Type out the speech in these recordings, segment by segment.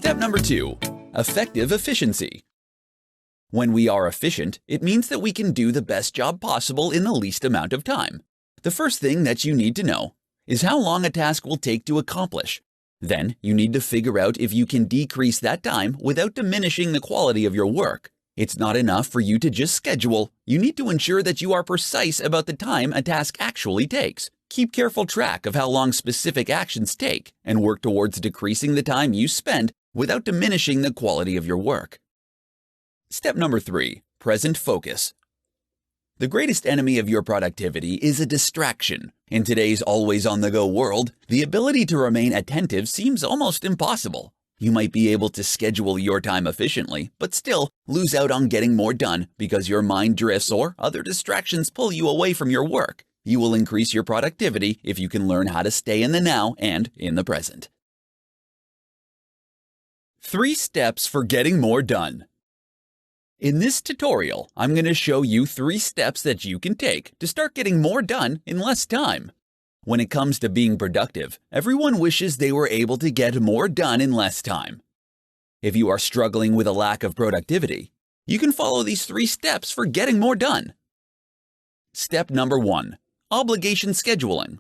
Step number 2. Effective efficiency. When we are efficient, it means that we can do the best job possible in the least amount of time. The first thing that you need to know is how long a task will take to accomplish. Then, you need to figure out if you can decrease that time without diminishing the quality of your work. It's not enough for you to just schedule. You need to ensure that you are precise about the time a task actually takes. Keep careful track of how long specific actions take and work towards decreasing the time you spend without diminishing the quality of your work. Step number 3. Present focus. The greatest enemy of your productivity is a distraction. In today's always-on-the-go world, the ability to remain attentive seems almost impossible. You might be able to schedule your time efficiently, but still lose out on getting more done because your mind drifts or other distractions pull you away from your work. You will increase your productivity if you can learn how to stay in the now and in the present. 3 steps for getting more done. In this tutorial, I'm going to show you 3 steps that you can take to start getting more done in less time. When it comes to being productive, everyone wishes they were able to get more done in less time. If you are struggling with a lack of productivity, you can follow these 3 steps for getting more done. Step number 1. Obligation scheduling.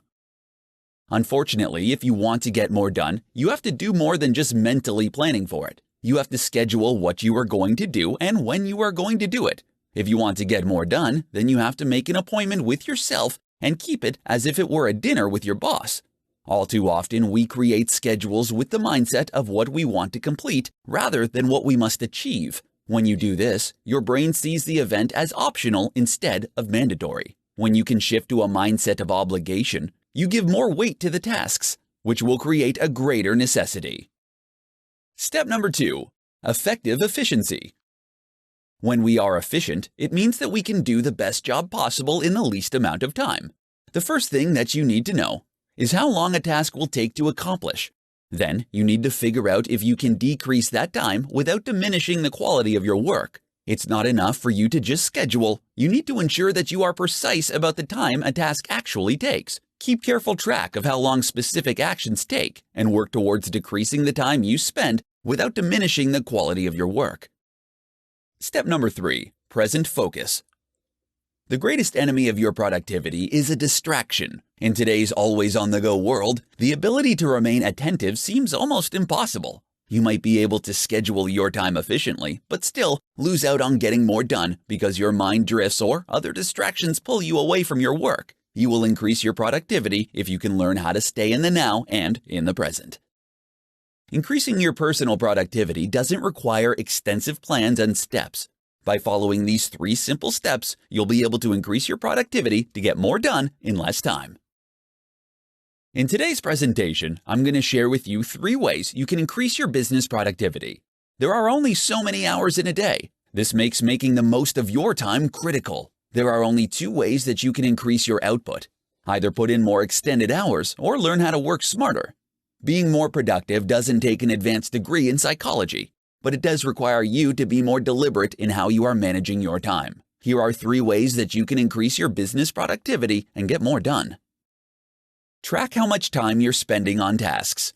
Unfortunately, if you want to get more done, you have to do more than just mentally planning for it. You have to schedule what you are going to do and when you are going to do it. If you want to get more done, then you have to make an appointment with yourself and keep it as if it were a dinner with your boss. All too often, we create schedules with the mindset of what we want to complete rather than what we must achieve. When you do this, your brain sees the event as optional instead of mandatory. When you can shift to a mindset of obligation, you give more weight to the tasks, which will create a greater necessity. Step number 2. Effective efficiency. When we are efficient, it means that we can do the best job possible in the least amount of time. The first thing that you need to know is how long a task will take to accomplish. Then, you need to figure out if you can decrease that time without diminishing the quality of your work. It's not enough for you to just schedule. You need to ensure that you are precise about the time a task actually takes. Keep careful track of how long specific actions take and work towards decreasing the time you spend without diminishing the quality of your work. Step number 3. Present focus. The greatest enemy of your productivity is a distraction. In today's always-on-the-go world, the ability to remain attentive seems almost impossible. You might be able to schedule your time efficiently, but still lose out on getting more done because your mind drifts or other distractions pull you away from your work. You will increase your productivity if you can learn how to stay in the now and in the present. Increasing your personal productivity doesn't require extensive plans and steps. By following these 3 simple steps, you'll be able to increase your productivity to get more done in less time. In today's presentation, I'm going to share with you 3 ways you can increase your business productivity. There are only so many hours in a day. This makes making the most of your time critical. There are only 2 ways that you can increase your output. Either put in more extended hours or learn how to work smarter. Being more productive doesn't take an advanced degree in psychology, but it does require you to be more deliberate in how you are managing your time. Here are 3 ways that you can increase your business productivity and get more done. Track how much time you're spending on tasks.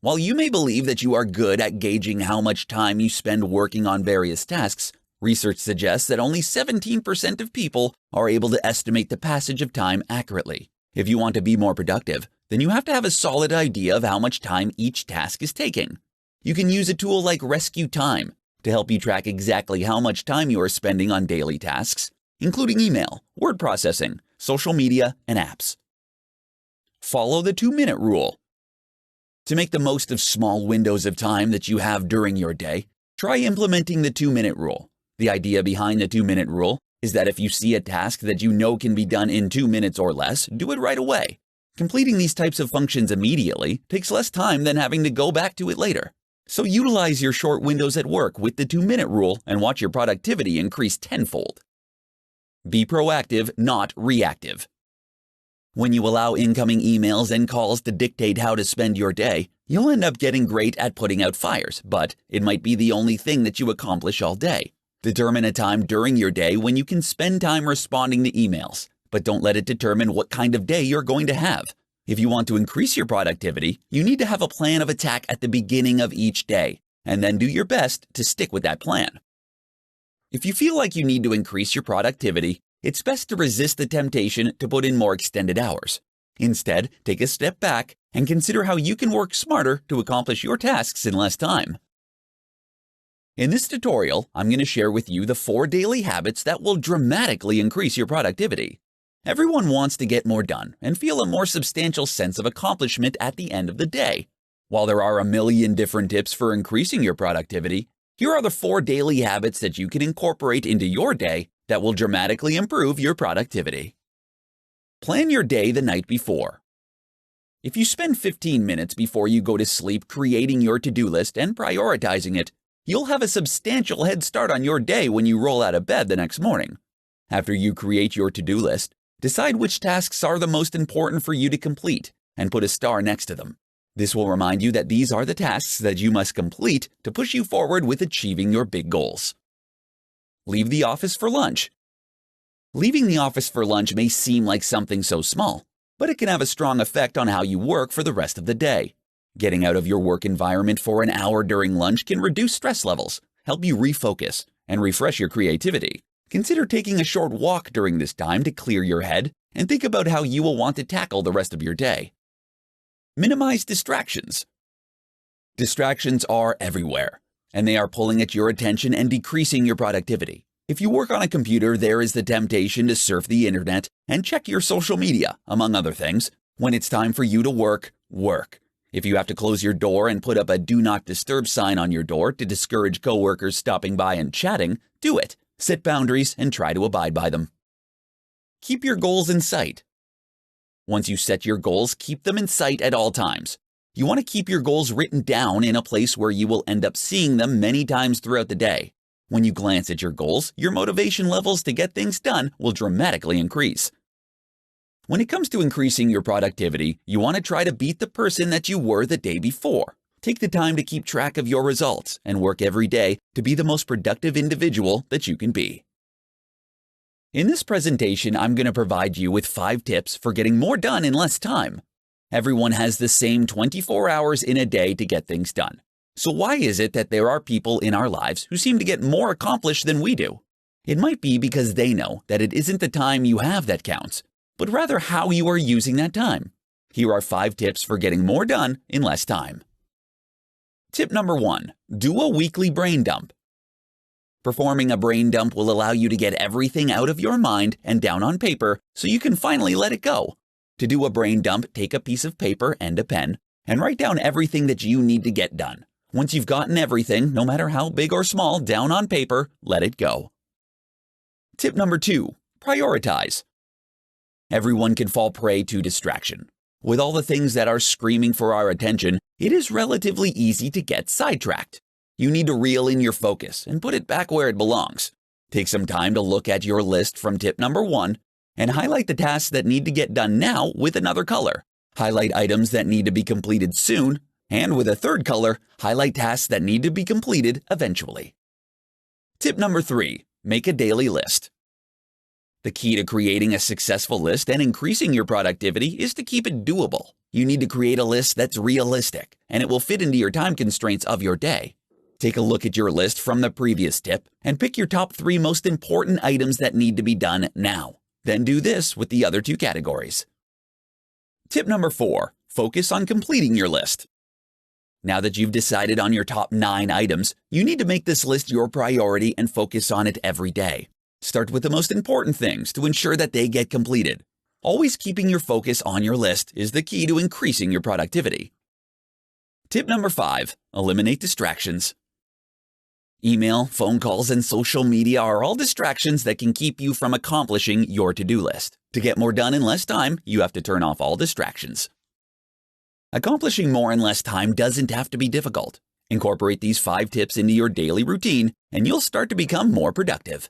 While you may believe that you are good at gauging how much time you spend working on various tasks, research suggests that only 17% of people are able to estimate the passage of time accurately. If you want to be more productive, then you have to have a solid idea of how much time each task is taking. You can use a tool like Rescue Time to help you track exactly how much time you are spending on daily tasks, including email, word processing, social media, and apps. Follow the 2-minute rule. To make the most of small windows of time that you have during your day, try implementing the 2-minute rule. The idea behind the 2-minute rule is that if you see a task that you know can be done in 2 minutes or less, do it right away. Completing these types of functions immediately takes less time than having to go back to it later. So utilize your short windows at work with the 2-minute rule and watch your productivity increase tenfold. Be proactive, not reactive. When you allow incoming emails and calls to dictate how to spend your day, you'll end up getting great at putting out fires, but it might be the only thing that you accomplish all day. Determine a time during your day when you can spend time responding to emails, but don't let it determine what kind of day you're going to have. If you want to increase your productivity, you need to have a plan of attack at the beginning of each day, and then do your best to stick with that plan. If you feel like you need to increase your productivity, it's best to resist the temptation to put in more extended hours. Instead, take a step back and consider how you can work smarter to accomplish your tasks in less time. In this tutorial, I'm going to share with you the 4 daily habits that will dramatically increase your productivity. Everyone wants to get more done and feel a more substantial sense of accomplishment at the end of the day. While there are a million different tips for increasing your productivity, here are the 4 daily habits that you can incorporate into your day that will dramatically improve your productivity. Plan your day the night before. If you spend 15 minutes before you go to sleep creating your to-do list and prioritizing it, you'll have a substantial head start on your day when you roll out of bed the next morning. After you create your to-do list, decide which tasks are the most important for you to complete and put a star next to them. This will remind you that these are the tasks that you must complete to push you forward with achieving your big goals. Leave the office for lunch. Leaving the office for lunch may seem like something so small, but it can have a strong effect on how you work for the rest of the day. Getting out of your work environment for an hour during lunch can reduce stress levels, help you refocus, and refresh your creativity. Consider taking a short walk during this time to clear your head and think about how you will want to tackle the rest of your day. Minimize distractions. Distractions are everywhere, and they are pulling at your attention and decreasing your productivity. If you work on a computer, there is the temptation to surf the internet and check your social media, among other things. When it's time for you to work, work. If you have to close your door and put up a Do Not Disturb sign on your door to discourage coworkers stopping by and chatting, do it. Set boundaries and try to abide by them. Keep your goals in sight. Once you set your goals, keep them in sight at all times. You want to keep your goals written down in a place where you will end up seeing them many times throughout the day. When you glance at your goals, your motivation levels to get things done will dramatically increase. When it comes to increasing your productivity, you want to try to beat the person that you were the day before. Take the time to keep track of your results and work every day to be the most productive individual that you can be. In this presentation, I'm going to provide you with 5 tips for getting more done in less time. Everyone has the same 24 hours in a day to get things done. So why is it that there are people in our lives who seem to get more accomplished than we do? It might be because they know that it isn't the time you have that counts, but rather how you are using that time. Here are 5 tips for getting more done in less time. Tip number 1. Do a weekly brain dump. Performing a brain dump will allow you to get everything out of your mind and down on paper so you can finally let it go. To do a brain dump, take a piece of paper and a pen and write down everything that you need to get done. Once you've gotten everything, no matter how big or small, down on paper, let it go. Tip number 2. Prioritize. Everyone can fall prey to distraction. With all the things that are screaming for our attention, it is relatively easy to get sidetracked. You need to reel in your focus and put it back where it belongs. Take some time to look at your list from tip number 1 and highlight the tasks that need to get done now with another color. Highlight items that need to be completed soon, and with a third color, highlight tasks that need to be completed eventually. Tip number 3. Make a daily list. The key to creating a successful list and increasing your productivity is to keep it doable. You need to create a list that's realistic, and it will fit into your time constraints of your day. Take a look at your list from the previous tip and pick your top 3 most important items that need to be done now. Then do this with the other 2 categories. Tip number 4. Focus on completing your list. Now that you've decided on your top 9 items, you need to make this list your priority and focus on it every day. Start with the most important things to ensure that they get completed. Always keeping your focus on your list is the key to increasing your productivity. Tip number 5. Eliminate distractions. Email, phone calls, and social media are all distractions that can keep you from accomplishing your to-do list. To get more done in less time, you have to turn off all distractions. Accomplishing more in less time doesn't have to be difficult. Incorporate these 5 tips into your daily routine, and you'll start to become more productive.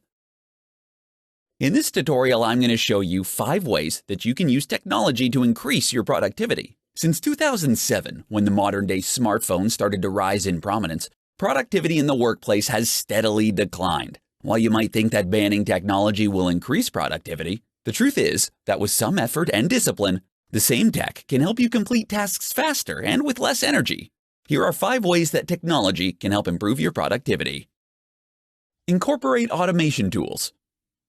In this tutorial, I'm going to show you 5 ways that you can use technology to increase your productivity. Since 2007, when the modern-day smartphone started to rise in prominence, productivity in the workplace has steadily declined. While you might think that banning technology will increase productivity, the truth is that with some effort and discipline, The same tech can help you complete tasks faster and with less energy. Here are 5 ways that technology can help improve your productivity. Incorporate automation tools.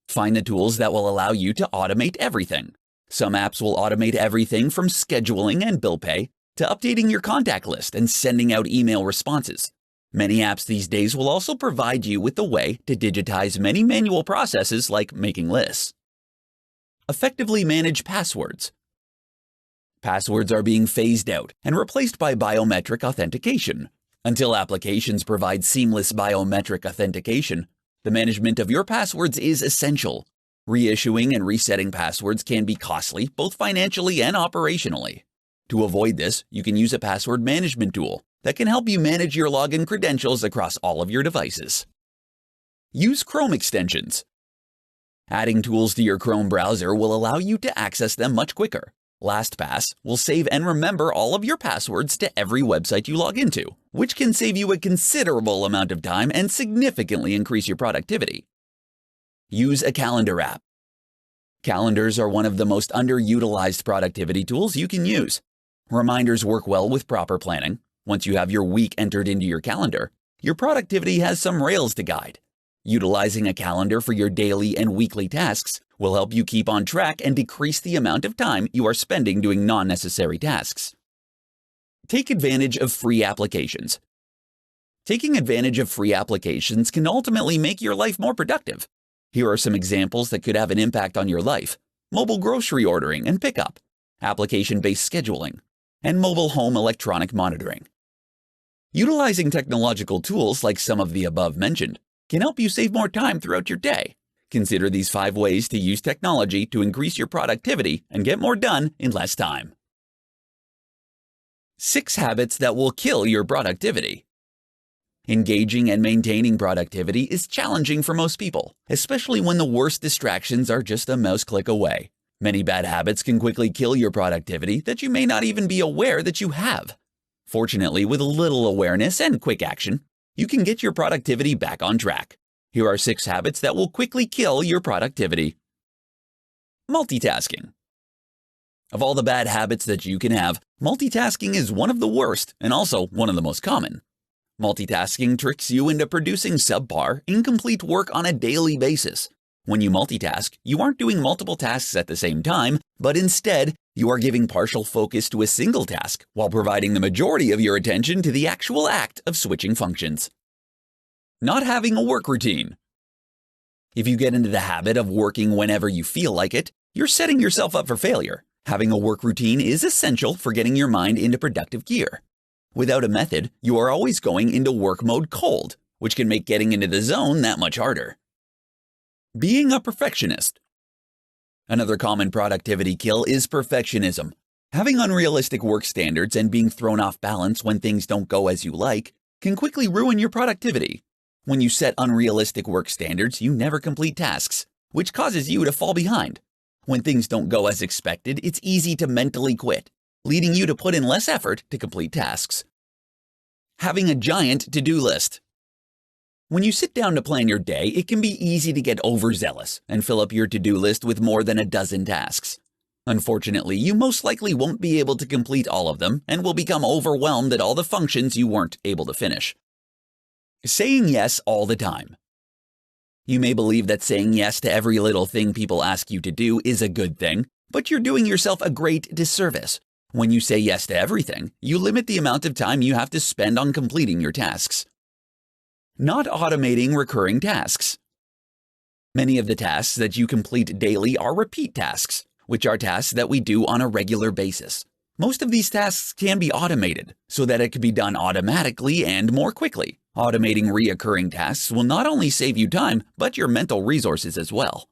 Find the tools that will allow you to automate everything. Some apps will automate everything from scheduling and bill pay to updating your contact list and sending out email responses. Many apps these days will also provide you with a way to digitize many manual processes like making lists. Effectively manage passwords. Passwords are being phased out and replaced by biometric authentication. Until applications provide seamless biometric authentication, the management of your passwords is essential. Reissuing and resetting passwords can be costly, both financially and operationally. To avoid this, you can use a password management tool that can help you manage your login credentials across all of your devices. Use Chrome extensions. Adding tools to your Chrome browser will allow you to access them much quicker. LastPass will save and remember all of your passwords to every website you log into, which can save you a considerable amount of time and significantly increase your productivity. Use a calendar app. Calendars are one of the most underutilized productivity tools you can use. Reminders work well with proper planning. Once you have your week entered into your calendar, your productivity has some rails to guide. Utilizing a calendar for your daily and weekly tasks will help you keep on track and decrease the amount of time you are spending doing non-necessary tasks. Take advantage of free applications. Taking advantage of free applications can ultimately make your life more productive. Here are some examples that could have an impact on your life: mobile grocery ordering and pickup, application-based scheduling, and mobile home electronic monitoring. Utilizing technological tools like some of the above mentioned can help you save more time throughout your day. Consider these 5 ways to use technology to increase your productivity and get more done in less time. 6 habits that will kill your productivity. Engaging and maintaining productivity is challenging for most people, especially when the worst distractions are just a mouse click away. Many bad habits can quickly kill your productivity that you may not even be aware that you have. Fortunately, with a little awareness and quick action, you can get your productivity back on track. Here are 6 habits that will quickly kill your productivity. Multitasking. Of all the bad habits that you can have, multitasking is one of the worst and also one of the most common. Multitasking tricks you into producing subpar, incomplete work on a daily basis. When you multitask, you aren't doing multiple tasks at the same time, but instead, you are giving partial focus to a single task while providing the majority of your attention to the actual act of switching functions. Not having a work routine. If you get into the habit of working whenever you feel like it, you're setting yourself up for failure. Having a work routine is essential for getting your mind into productive gear. Without a method, you are always going into work mode cold, which can make getting into the zone that much harder. Being a perfectionist. Another common productivity kill is perfectionism. Having unrealistic work standards and being thrown off balance when things don't go as you like can quickly ruin your productivity. When you set unrealistic work standards, you never complete tasks, which causes you to fall behind. When things don't go as expected, it's easy to mentally quit, leading you to put in less effort to complete tasks. Having a giant to-do list. When you sit down to plan your day, it can be easy to get overzealous and fill up your to-do list with more than a dozen tasks. Unfortunately, you most likely won't be able to complete all of them and will become overwhelmed at all the functions you weren't able to finish. Saying yes all the time. You may believe that saying yes to every little thing people ask you to do is a good thing, but you're doing yourself a great disservice. When you say yes to everything, you limit the amount of time you have to spend on completing your tasks. Not automating recurring tasks. Many of the tasks that you complete daily are repeat tasks, which are tasks that we do on a regular basis. Most of these tasks can be automated so that it can be done automatically and more quickly. Automating reoccurring tasks will not only save you time, but your mental resources as well.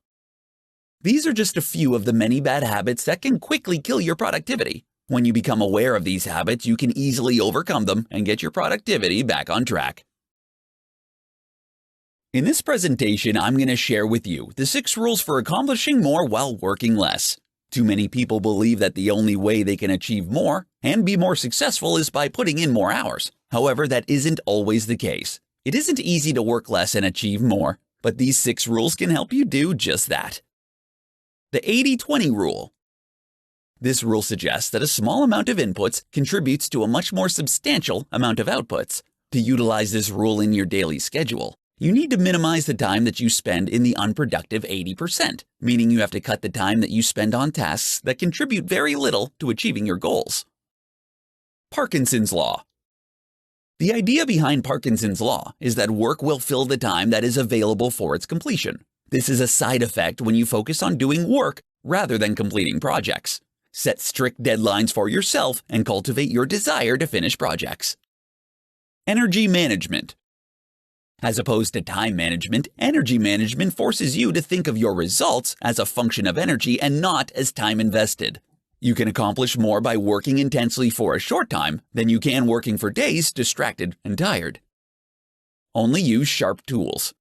These are just a few of the many bad habits that can quickly kill your productivity. When you become aware of these habits, you can easily overcome them and get your productivity back on track. In this presentation, I'm going to share with you the 6 rules for accomplishing more while working less. Too many people believe that the only way they can achieve more and be more successful is by putting in more hours. However, that isn't always the case. It isn't easy to work less and achieve more, but these 6 rules can help you do just that. The 80-20 rule. This rule suggests that a small amount of inputs contributes to a much more substantial amount of outputs. To utilize this rule in your daily schedule, you need to minimize the time that you spend in the unproductive 80%, meaning you have to cut the time that you spend on tasks that contribute very little to achieving your goals. Parkinson's Law. The idea behind Parkinson's Law is that work will fill the time that is available for its completion. This is a side effect when you focus on doing work rather than completing projects. Set strict deadlines for yourself and cultivate your desire to finish projects. Energy management. As opposed to time management, energy management forces you to think of your results as a function of energy and not as time invested. You can accomplish more by working intensely for a short time than you can working for days distracted and tired. Only use sharp tools.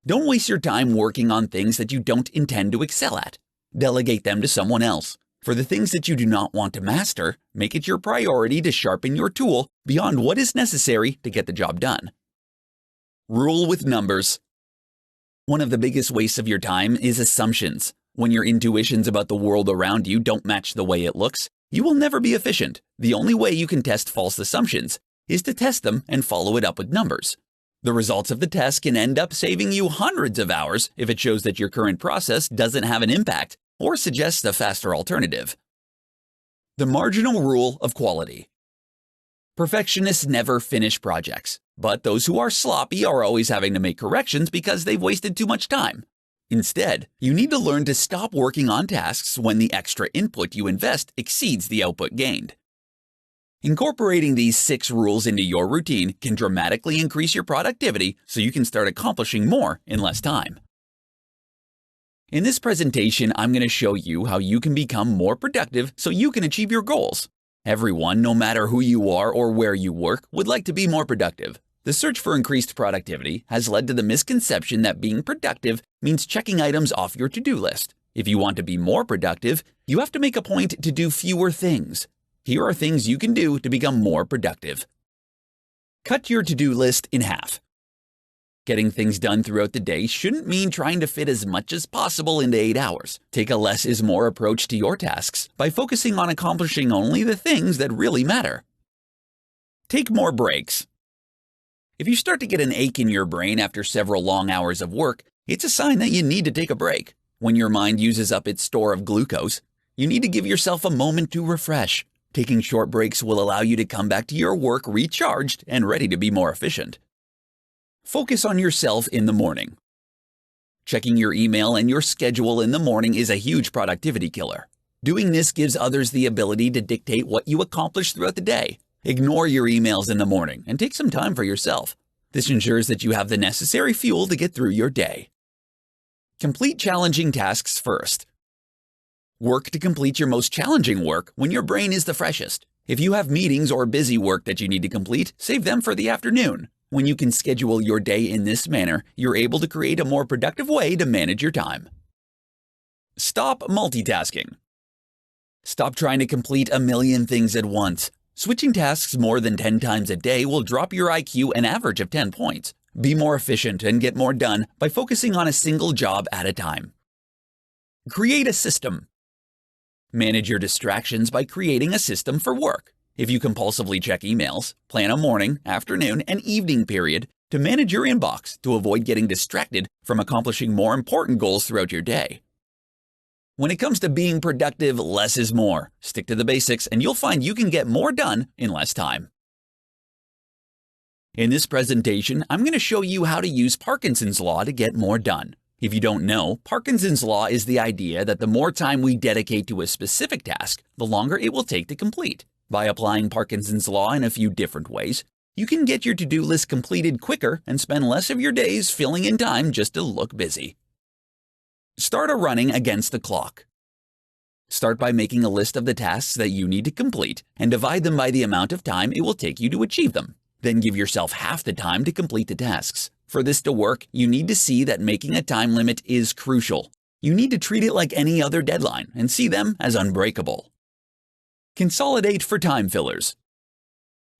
Don't waste your time working on things that you don't intend to excel at. Delegate them to someone else. For the things that you do not want to master, make it your priority to sharpen your tool beyond what is necessary to get the job done. Rule with numbers. One of the biggest wastes of your time is assumptions. When your intuitions about the world around you don't match the way it looks, you will never be efficient. The only way you can test false assumptions is to test them and follow it up with numbers. The results of the test can end up saving you hundreds of hours if it shows that your current process doesn't have an impact or suggests a faster alternative. The marginal rule of quality. Perfectionists never finish projects, but those who are sloppy are always having to make corrections because they've wasted too much time. Instead, you need to learn to stop working on tasks when the extra input you invest exceeds the output gained. Incorporating these 6 rules into your routine can dramatically increase your productivity so you can start accomplishing more in less time. In this presentation, I'm going to show you how you can become more productive so you can achieve your goals. Everyone, no matter who you are or where you work, would like to be more productive. The search for increased productivity has led to the misconception that being productive means checking items off your to-do list. If you want to be more productive, you have to make a point to do fewer things. Here are things you can do to become more productive. Cut your to-do list in half. Getting things done throughout the day shouldn't mean trying to fit as much as possible into 8 hours. Take a less is more approach to your tasks by focusing on accomplishing only the things that really matter. Take more breaks. If you start to get an ache in your brain after several long hours of work, it's a sign that you need to take a break. When your mind uses up its store of glucose, you need to give yourself a moment to refresh. Taking short breaks will allow you to come back to your work recharged and ready to be more efficient. Focus on yourself in the morning. Checking your email and your schedule in the morning is a huge productivity killer. Doing this gives others the ability to dictate what you accomplish throughout the day. Ignore your emails in the morning and take some time for yourself. This ensures that you have the necessary fuel to get through your day. Complete challenging tasks first. Work to complete your most challenging work when your brain is the freshest. If you have meetings or busy work that you need to complete, save them for the afternoon. When you can schedule your day in this manner, you're able to create a more productive way to manage your time. Stop multitasking. Stop trying to complete a million things at once. Switching tasks more than 10 times a day will drop your IQ an average of 10 points. Be more efficient and get more done by focusing on a single job at a time. Create a system. Manage your distractions by creating a system for work. If you compulsively check emails, plan a morning, afternoon, and evening period to manage your inbox to avoid getting distracted from accomplishing more important goals throughout your day. When it comes to being productive, less is more. Stick to the basics and you'll find you can get more done in less time. In this presentation, I'm going to show you how to use Parkinson's Law to get more done. If you don't know, Parkinson's Law is the idea that the more time we dedicate to a specific task, the longer it will take to complete. By applying Parkinson's Law in a few different ways, you can get your to-do list completed quicker and spend less of your days filling in time just to look busy. Start a running against the clock. Start by making a list of the tasks that you need to complete and divide them by the amount of time it will take you to achieve them. Then give yourself half the time to complete the tasks. For this to work, you need to see that making a time limit is crucial. You need to treat it like any other deadline and see them as unbreakable. Consolidate for time fillers.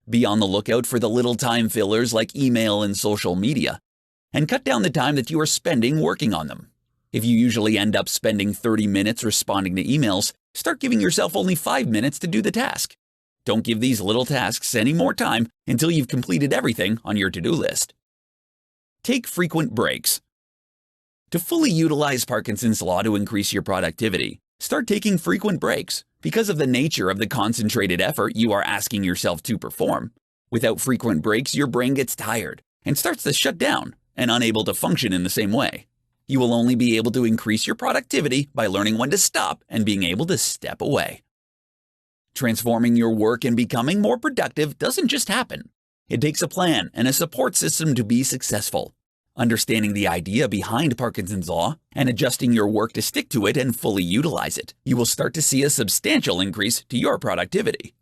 Be on the lookout for the little time fillers like email and social media, and cut down the time that you are spending working on them. If you usually end up spending 30 minutes responding to emails, start giving yourself only 5 minutes to do the task. Don't give these little tasks any more time until you've completed everything on your to-do list. Take frequent breaks. To fully utilize Parkinson's law to increase your productivity, start taking frequent breaks because of the nature of the concentrated effort you are asking yourself to perform. Without frequent breaks, your brain gets tired and starts to shut down and unable to function in the same way. You will only be able to increase your productivity by learning when to stop and being able to step away. Transforming your work and becoming more productive doesn't just happen. It takes a plan and a support system to be successful. Understanding the idea behind Parkinson's law and adjusting your work to stick to it and fully utilize it, you will start to see a substantial increase to your productivity.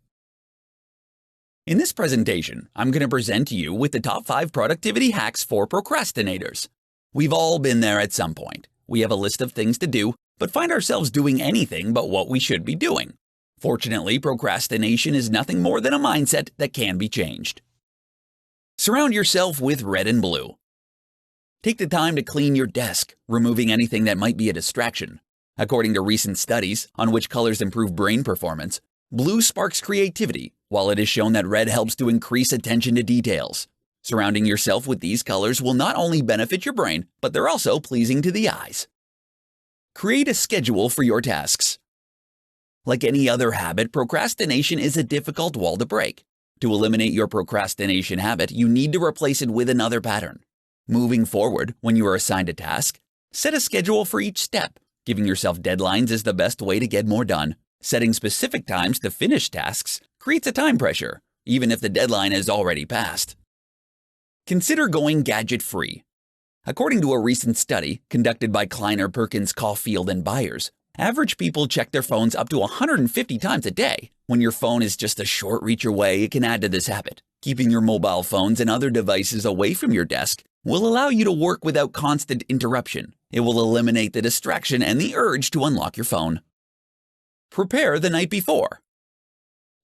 In this presentation, I'm going to present to you with the top 5 productivity hacks for procrastinators. We've all been there at some point. We have a list of things to do, but find ourselves doing anything but what we should be doing. Fortunately, procrastination is nothing more than a mindset that can be changed. Surround yourself with red and blue. Take the time to clean your desk, removing anything that might be a distraction. According to recent studies on which colors improve brain performance, blue sparks creativity, while it is shown that red helps to increase attention to details. Surrounding yourself with these colors will not only benefit your brain, but they're also pleasing to the eyes. Create a schedule for your tasks. Like any other habit, procrastination is a difficult wall to break. To eliminate your procrastination habit, you need to replace it with another pattern. Moving forward, when you are assigned a task, set a schedule for each step. Giving yourself deadlines is the best way to get more done. Setting specific times to finish tasks creates a time pressure, even if the deadline is already passed. Consider going gadget-free. According to a recent study conducted by Kleiner Perkins Caulfield and Byers, average people check their phones up to 150 times a day. When your phone is just a short reach away, it can add to this habit. Keeping your mobile phones and other devices away from your desk will allow you to work without constant interruption. It will eliminate the distraction and the urge to unlock your phone. Prepare the night before.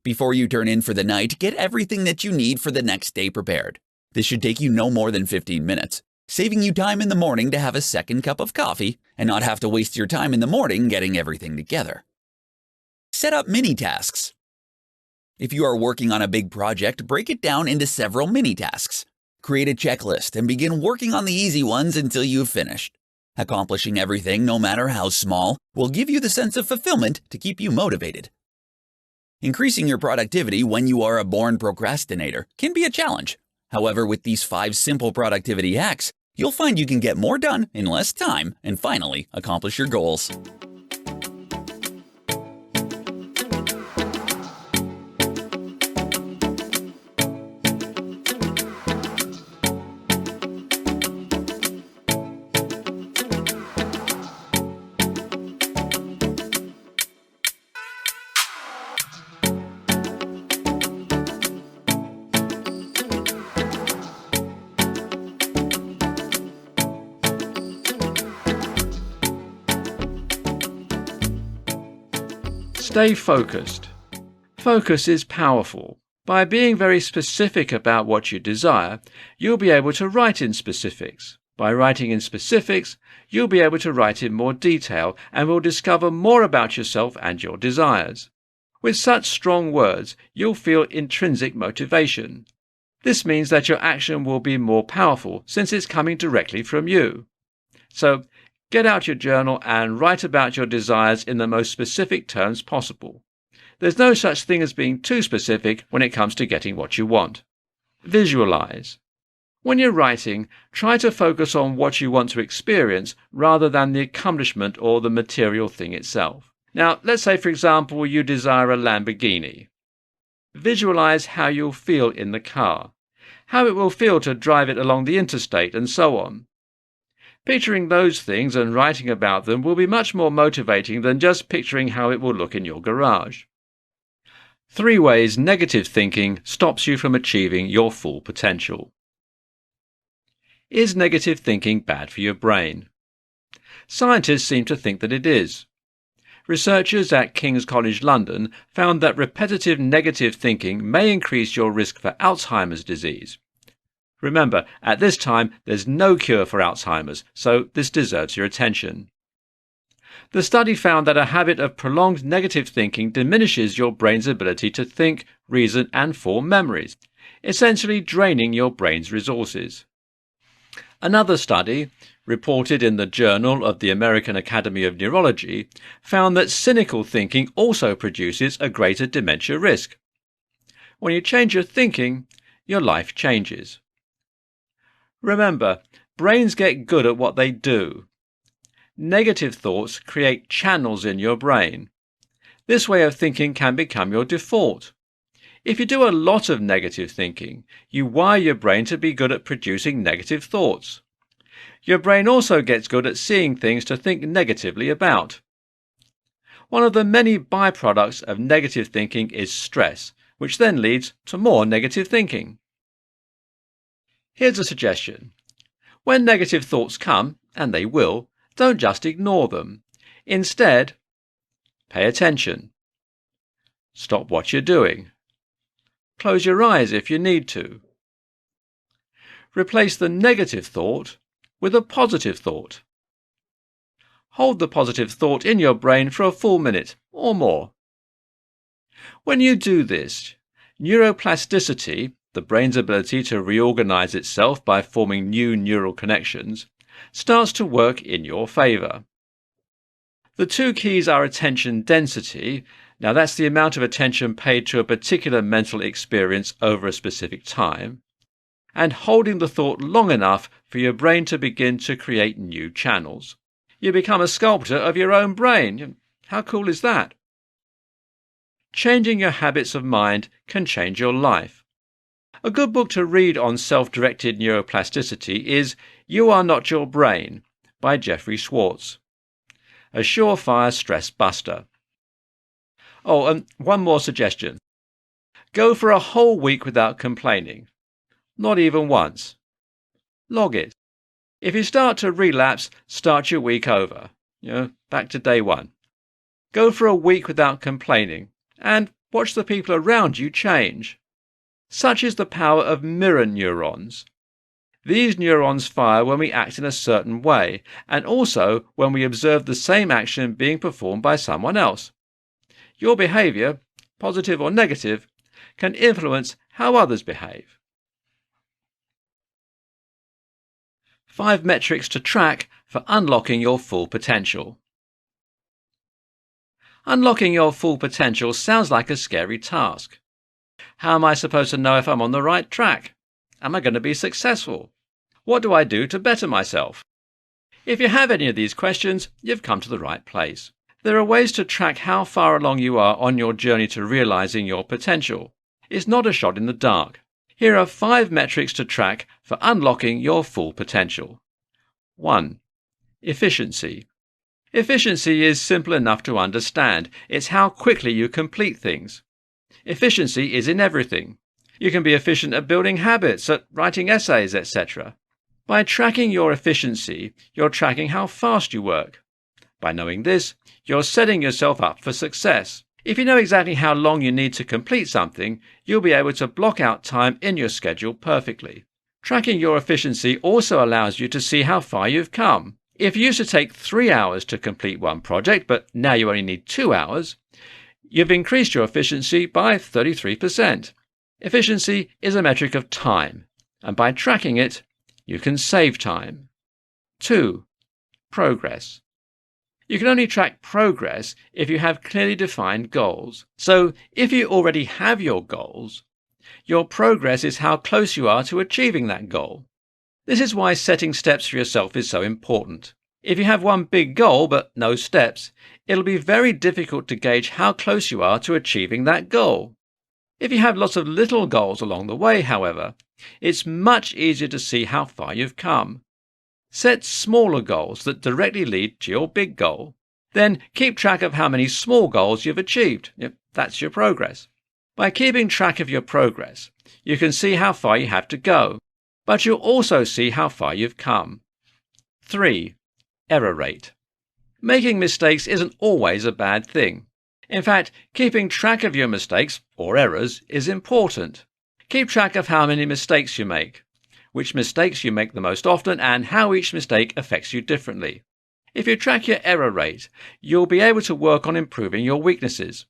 Before you turn in for the night, get everything that you need for the next day prepared. This should take you no more than 15 minutes, saving you time in the morning to have a second cup of coffee and not have to waste your time in the morning getting everything together. Set up mini tasks. If you are working on a big project, break it down into several mini tasks. Create a checklist and begin working on the easy ones until you've finished. Accomplishing everything, no matter how small, will give you the sense of fulfillment to keep you motivated. Increasing your productivity when you are a born procrastinator can be a challenge. However, with these 5 simple productivity hacks, you'll find you can get more done in less time and finally accomplish your goals. Stay focused. Focus is powerful. By being very specific about what you desire, you'll be able to write in specifics. By writing in specifics, you'll be able to write in more detail and will discover more about yourself and your desires. With such strong words, you'll feel intrinsic motivation. This means that your action will be more powerful since it's coming directly from you. So, get out your journal and write about your desires in the most specific terms possible. There's no such thing as being too specific when it comes to getting what you want. Visualize. When you're writing, try to focus on what you want to experience rather than the accomplishment or the material thing itself. Now, let's say, for example, you desire a Lamborghini. Visualize how you'll feel in the car, how it will feel to drive it along the interstate, and so on. Picturing those things and writing about them will be much more motivating than just picturing how it will look in your garage. 3 ways negative thinking stops you from achieving your full potential. Is negative thinking bad for your brain? Scientists seem to think that it is. Researchers at King's College London found that repetitive negative thinking may increase your risk for Alzheimer's disease. Remember, at this time, there's no cure for Alzheimer's, so this deserves your attention. The study found that a habit of prolonged negative thinking diminishes your brain's ability to think, reason, and form memories, essentially draining your brain's resources. Another study, reported in the Journal of the American Academy of Neurology, found that cynical thinking also produces a greater dementia risk. When you change your thinking, your life changes. Remember, brains get good at what they do. Negative thoughts create channels in your brain. This way of thinking can become your default. If you do a lot of negative thinking, you wire your brain to be good at producing negative thoughts. Your brain also gets good at seeing things to think negatively about. One of the many byproducts of negative thinking is stress, which then leads to more negative thinking. Here's a suggestion. When negative thoughts come, and they will, don't just ignore them. Instead, pay attention. Stop what you're doing. Close your eyes if you need to. Replace the negative thought with a positive thought. Hold the positive thought in your brain for a full minute or more. When you do this, neuroplasticity, the brain's ability to reorganize itself by forming new neural connections, starts to work in your favor. The two keys are attention density. Now that's the amount of attention paid to a particular mental experience over a specific time, and holding the thought long enough for your brain to begin to create new channels. You become a sculptor of your own brain. How cool is that? Changing your habits of mind can change your life. A good book to read on self-directed neuroplasticity is You Are Not Your Brain by Jeffrey Schwartz. A surefire stress buster. Oh, and one more suggestion. Go for a whole week without complaining. Not even once. Log it. If you start to relapse, start your week over. Back to day one. Go for a week without complaining and watch the people around you change. Such is the power of mirror neurons. These neurons fire when we act in a certain way, and also when we observe the same action being performed by someone else. Your behavior, positive or negative, can influence how others behave. 5 metrics to track for unlocking your full potential. Unlocking your full potential sounds like a scary task. How am I supposed to know if I'm on the right track? Am I going to be successful? What do I do to better myself? If you have any of these questions, you've come to the right place. There are ways to track how far along you are on your journey to realizing your potential. It's not a shot in the dark. Here are 5 metrics to track for unlocking your full potential. 1. Efficiency. Efficiency is simple enough to understand. It's how quickly you complete things. Efficiency is in everything. You can be efficient at building habits, at writing essays, etc. By tracking your efficiency, you're tracking how fast you work. By knowing this, you're setting yourself up for success. If you know exactly how long you need to complete something, you'll be able to block out time in your schedule perfectly. Tracking your efficiency also allows you to see how far you've come. If you used to take 3 hours to complete one project, but now you only need 2 hours, you've increased your efficiency by 33%. Efficiency is a metric of time, and by tracking it, you can save time. 2. Progress. You can only track progress if you have clearly defined goals. So, if you already have your goals, your progress is how close you are to achieving that goal. This is why setting steps for yourself is so important. If you have one big goal but no steps, it'll be very difficult to gauge how close you are to achieving that goal. If you have lots of little goals along the way, however, it's much easier to see how far you've come. Set smaller goals that directly lead to your big goal. Then keep track of how many small goals you've achieved. That's your progress. By keeping track of your progress, you can see how far you have to go, but you'll also see how far you've come. 3. Error rate. Making mistakes isn't always a bad thing. In fact, keeping track of your mistakes, or errors, is important. Keep track of how many mistakes you make, which mistakes you make the most often, and how each mistake affects you differently. If you track your error rate, you'll be able to work on improving your weaknesses.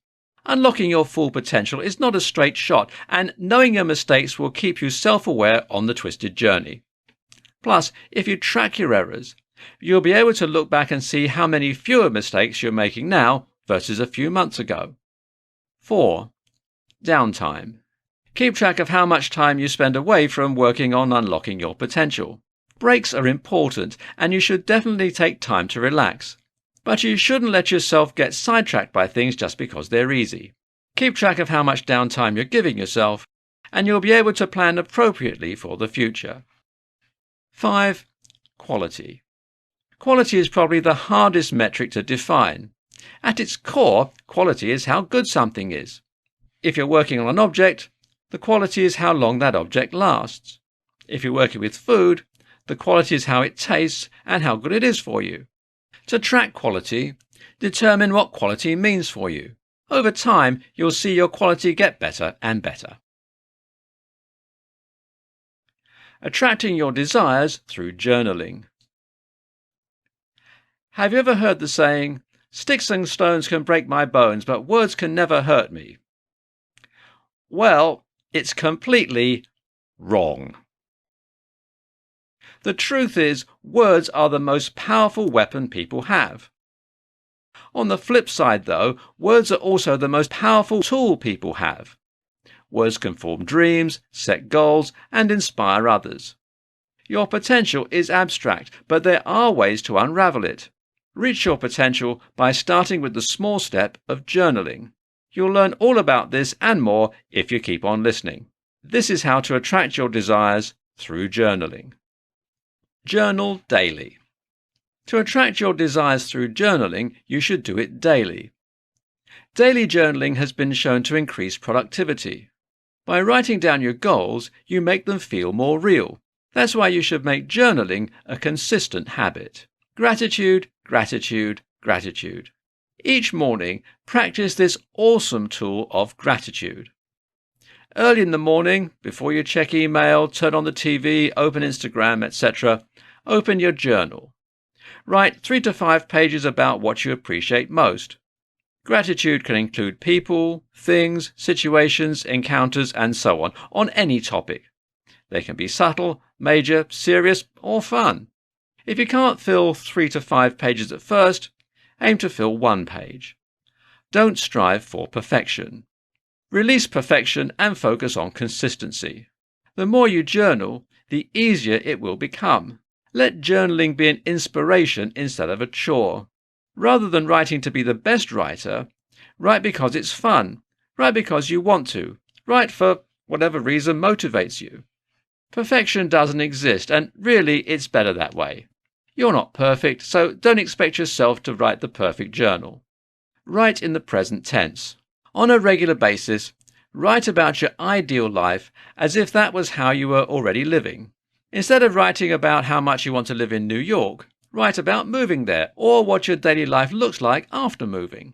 Unlocking your full potential is not a straight shot, and knowing your mistakes will keep you self-aware on the twisted journey. Plus, if you track your errors, you'll be able to look back and see how many fewer mistakes you're making now versus a few months ago. 4. Downtime. Keep track of how much time you spend away from working on unlocking your potential. Breaks are important, and you should definitely take time to relax. But you shouldn't let yourself get sidetracked by things just because they're easy. Keep track of how much downtime you're giving yourself, and you'll be able to plan appropriately for the future. 5. Quality. Quality is probably the hardest metric to define. At its core, quality is how good something is. If you're working on an object, the quality is how long that object lasts. If you're working with food, the quality is how it tastes and how good it is for you. To track quality, determine what quality means for you. Over time, you'll see your quality get better and better. Attracting your desires through journaling. Have you ever heard the saying, "Sticks and stones can break my bones, but words can never hurt me"? Well, it's completely wrong. The truth is, words are the most powerful weapon people have. On the flip side, though, words are also the most powerful tool people have. Words can form dreams, set goals, and inspire others. Your potential is abstract, but there are ways to unravel it. Reach your potential by starting with the small step of journaling. You'll learn all about this and more if you keep on listening. This is how to attract your desires through journaling. Journal daily. To attract your desires through journaling, you should do it daily. Daily journaling has been shown to increase productivity. By writing down your goals, you make them feel more real. That's why you should make journaling a consistent habit. Gratitude, gratitude, gratitude. Each morning, practice this awesome tool of gratitude. Early in the morning, before you check email, turn on the TV, open Instagram, etc., open your journal. Write 3 to 5 pages about what you appreciate most. Gratitude can include people, things, situations, encounters, and so on any topic. They can be subtle, major, serious, or fun. If you can't fill 3 to 5 pages at first, aim to fill 1 page. Don't strive for perfection. Release perfection and focus on consistency. The more you journal, the easier it will become. Let journaling be an inspiration instead of a chore. Rather than writing to be the best writer, write because it's fun. Write because you want to. Write for whatever reason motivates you. Perfection doesn't exist, and really it's better that way. You're not perfect, so don't expect yourself to write the perfect journal. Write in the present tense. On a regular basis, write about your ideal life as if that was how you were already living. Instead of writing about how much you want to live in New York, write about moving there or what your daily life looks like after moving.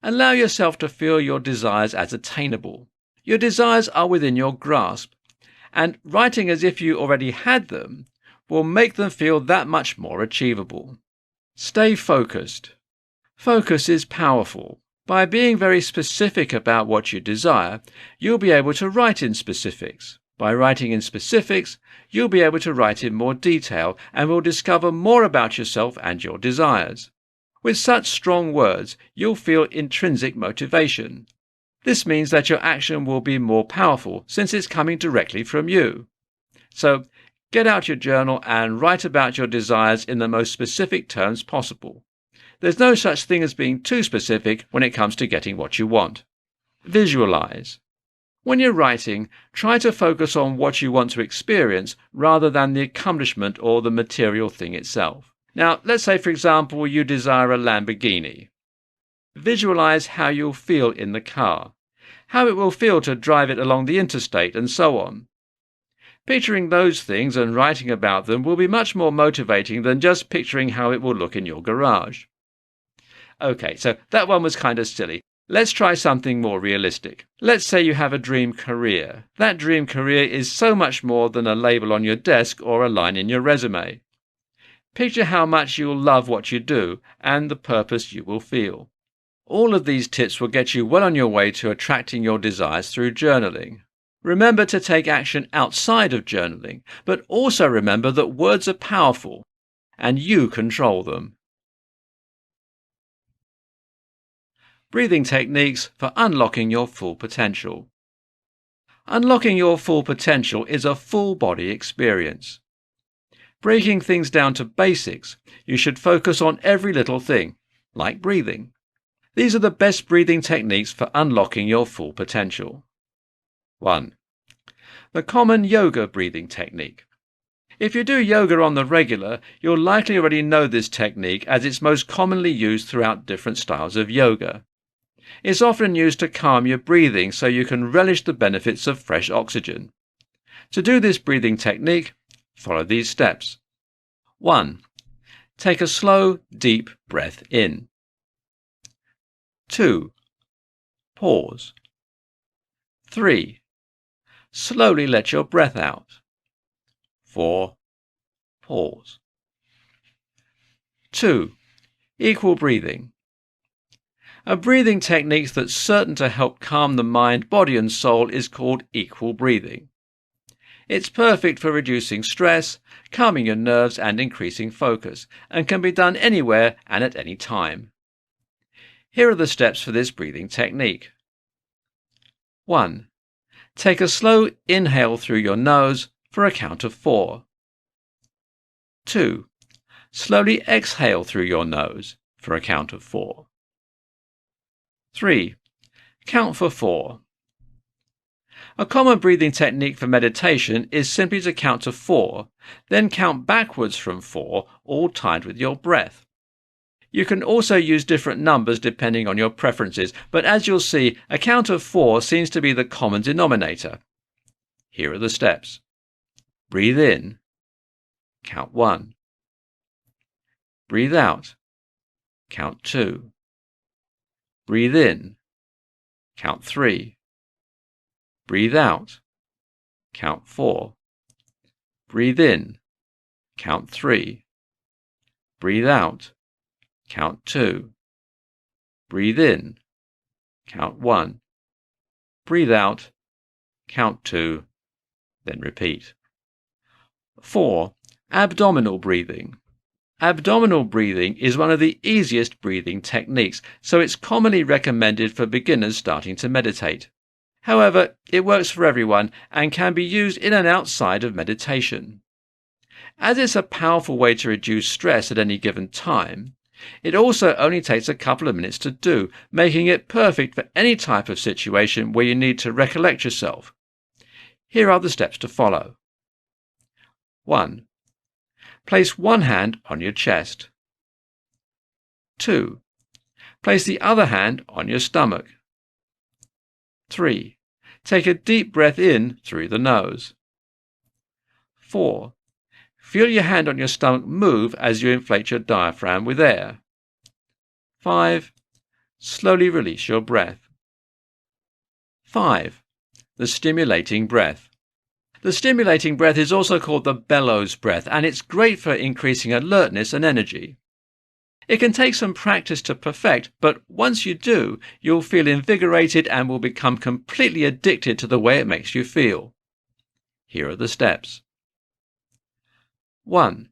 Allow yourself to feel your desires as attainable. Your desires are within your grasp, and writing as if you already had them will make them feel that much more achievable. Stay focused. Focus is powerful. By being very specific about what you desire, you'll be able to write in specifics. By writing in specifics, you'll be able to write in more detail and will discover more about yourself and your desires. With such strong words, you'll feel intrinsic motivation. This means that your action will be more powerful since it's coming directly from you. So, get out your journal and write about your desires in the most specific terms possible. There's no such thing as being too specific when it comes to getting what you want. Visualize. When you're writing, try to focus on what you want to experience rather than the accomplishment or the material thing itself. Now, let's say, for example, you desire a Lamborghini. Visualize how you'll feel in the car, how it will feel to drive it along the interstate, and so on. Picturing those things and writing about them will be much more motivating than just picturing how it will look in your garage. Okay, so that one was kind of silly. Let's try something more realistic. Let's say you have a dream career. That dream career is so much more than a label on your desk or a line in your resume. Picture how much you'll love what you do and the purpose you will feel. All of these tips will get you well on your way to attracting your desires through journaling. Remember to take action outside of journaling, but also remember that words are powerful and you control them. Breathing techniques for unlocking your full potential. Unlocking your full potential is a full body experience. Breaking things down to basics, you should focus on every little thing, like breathing. These are the best breathing techniques for unlocking your full potential. 1. The common yoga breathing technique. If you do yoga on the regular, you'll likely already know this technique as it's most commonly used throughout different styles of yoga. It's often used to calm your breathing so you can relish the benefits of fresh oxygen. To do this breathing technique, follow these steps. 1. Take a slow, deep breath in. 2. Pause. 3. Slowly let your breath out. 4. Pause. 2. Equal breathing. A breathing technique that's certain to help calm the mind, body and soul is called equal breathing. It's perfect for reducing stress, calming your nerves and increasing focus, and can be done anywhere and at any time. Here are the steps for this breathing technique. 1. Take a slow inhale through your nose for a count of 4. 2. Slowly exhale through your nose for a count of 4. 3. Count for 4. A common breathing technique for meditation is simply to count to 4, then count backwards from 4, all timed with your breath. You can also use different numbers depending on your preferences, but as you'll see, a count of 4 seems to be the common denominator. Here are the steps. Breathe in. Count 1. Breathe out. Count 2. Breathe in. Count 3. Breathe out. Count 4. Breathe in. Count 3. Breathe out. Count 2. Breathe in. Count 1. Breathe out. Count 2. Then repeat. 4. Abdominal breathing. Abdominal breathing is one of the easiest breathing techniques, so it's commonly recommended for beginners starting to meditate. However, it works for everyone and can be used in and outside of meditation. As it's a powerful way to reduce stress at any given time, it also only takes a couple of minutes to do, making it perfect for any type of situation where you need to recollect yourself. Here are the steps to follow. 1. Place one hand on your chest. 2. Place the other hand on your stomach. 3. Take a deep breath in through the nose. 4. Feel your hand on your stomach move as you inflate your diaphragm with air. 5. Slowly release your breath. 5. The stimulating breath. The stimulating breath is also called the bellows breath, and it's great for increasing alertness and energy. It can take some practice to perfect, but once you do, you'll feel invigorated and will become completely addicted to the way it makes you feel. Here are the steps. 1.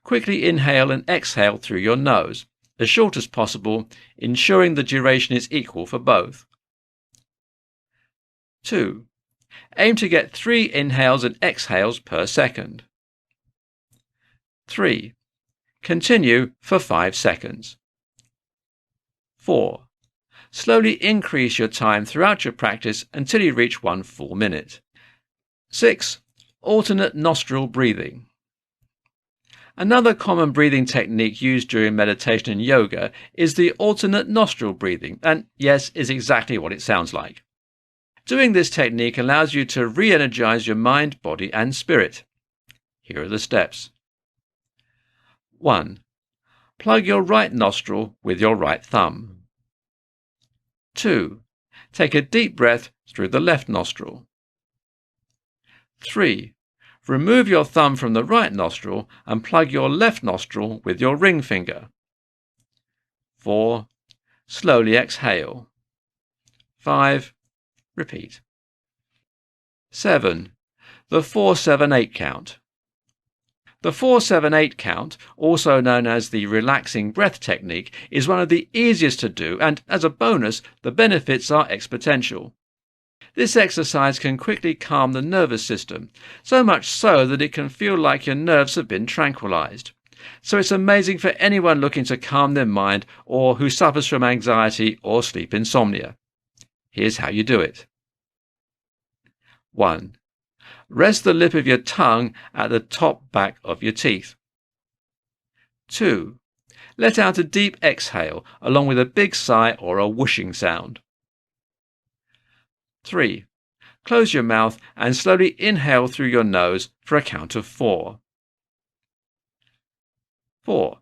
Quickly inhale and exhale through your nose, as short as possible, ensuring the duration is equal for both. 2. Aim to get 3 inhales and exhales per second. 3. Continue for 5 seconds. 4. Slowly increase your time throughout your practice until you reach 1 full minute. 6. Alternate nostril breathing. Another common breathing technique used during meditation and yoga is the alternate nostril breathing, and yes, is exactly what it sounds like. Doing this technique allows you to re-energize your mind, body and spirit. Here are the steps. 1. Plug your right nostril with your right thumb. 2. Take a deep breath through the left nostril. 3. Remove your thumb from the right nostril and plug your left nostril with your ring finger. 4. Slowly exhale. 5. Repeat. 7. The 4-7-8 count. The 4-7-8 count, also known as the relaxing breath technique, is one of the easiest to do, and as a bonus, the benefits are exponential. This exercise can quickly calm the nervous system, so much so that it can feel like your nerves have been tranquilized. So it's amazing for anyone looking to calm their mind or who suffers from anxiety or sleep insomnia. Here's how you do it. 1. Rest the lip of your tongue at the top back of your teeth. 2. Let out a deep exhale along with a big sigh or a whooshing sound. 3. Close your mouth and slowly inhale through your nose for a count of 4. 4.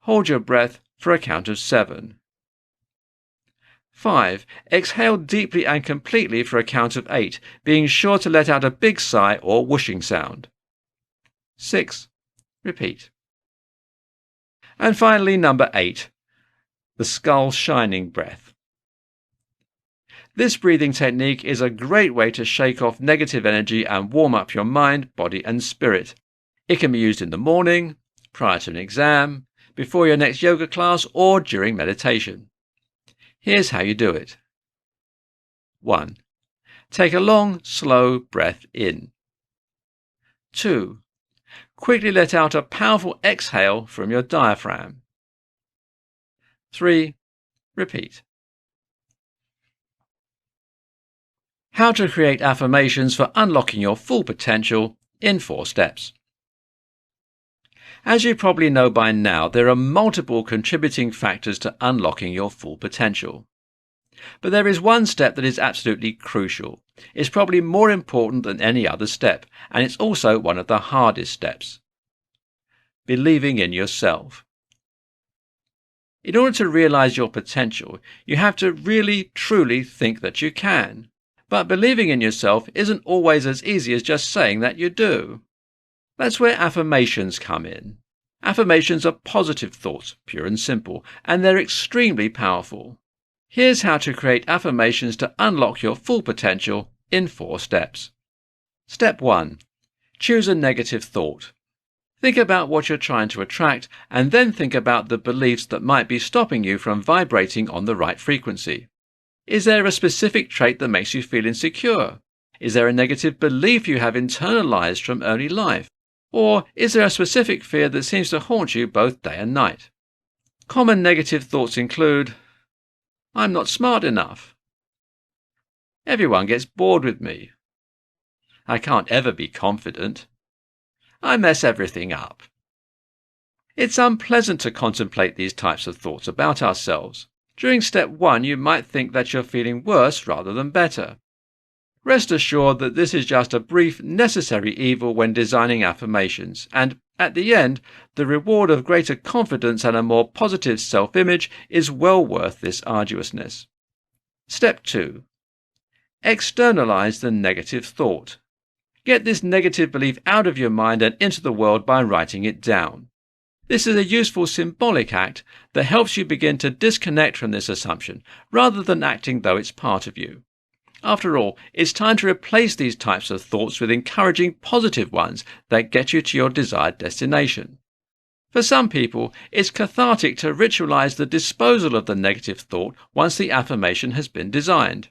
Hold your breath for a count of 7. 5. Exhale deeply and completely for a count of 8, being sure to let out a big sigh or whooshing sound. 6. Repeat. And finally, number 8, the skull shining breath. This breathing technique is a great way to shake off negative energy and warm up your mind, body and spirit. It can be used in the morning, prior to an exam, before your next yoga class, or during meditation. Here's how you do it. 1. Take a long, slow breath in. 2. Quickly let out a powerful exhale from your diaphragm. 3. Repeat. How to create affirmations for unlocking your full potential in 4 steps. As you probably know by now, there are multiple contributing factors to unlocking your full potential. But there is one step that is absolutely crucial. It's probably more important than any other step, and it's also one of the hardest steps. Believing in yourself. In order to realize your potential, you have to really, truly think that you can. But believing in yourself isn't always as easy as just saying that you do. That's where affirmations come in. Affirmations are positive thoughts, pure and simple, and they're extremely powerful. Here's how to create affirmations to unlock your full potential in 4 steps. Step 1. Choose a negative thought. Think about what you're trying to attract, and then think about the beliefs that might be stopping you from vibrating on the right frequency. Is there a specific trait that makes you feel insecure? Is there a negative belief you have internalized from early life? Or is there a specific fear that seems to haunt you both day and night? Common negative thoughts include, I'm not smart enough. Everyone gets bored with me. I can't ever be confident. I mess everything up. It's unpleasant to contemplate these types of thoughts about ourselves. During step 1, you might think that you're feeling worse rather than better. Rest assured that this is just a brief, necessary evil when designing affirmations, and at the end, the reward of greater confidence and a more positive self-image is well worth this arduousness. Step 2. Externalize the negative thought. Get this negative belief out of your mind and into the world by writing it down. This is a useful symbolic act that helps you begin to disconnect from this assumption, rather than acting though it's part of you. After all, it's time to replace these types of thoughts with encouraging positive ones that get you to your desired destination. For some people, it's cathartic to ritualize the disposal of the negative thought once the affirmation has been designed.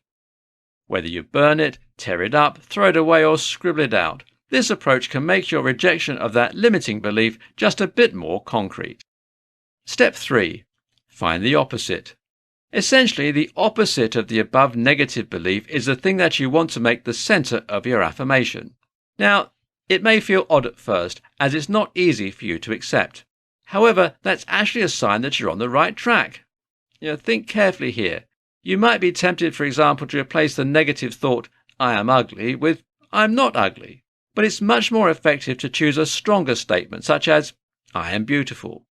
Whether you burn it, tear it up, throw it away or scribble it out, this approach can make your rejection of that limiting belief just a bit more concrete. Step 3. Find the opposite. Essentially, the opposite of the above negative belief is the thing that you want to make the center of your affirmation. Now, it may feel odd at first, as it's not easy for you to accept. However, that's actually a sign that you're on the right track. Think carefully here. You might be tempted, for example, to replace the negative thought, I am ugly, with I'm not ugly. But it's much more effective to choose a stronger statement, such as, I am beautiful.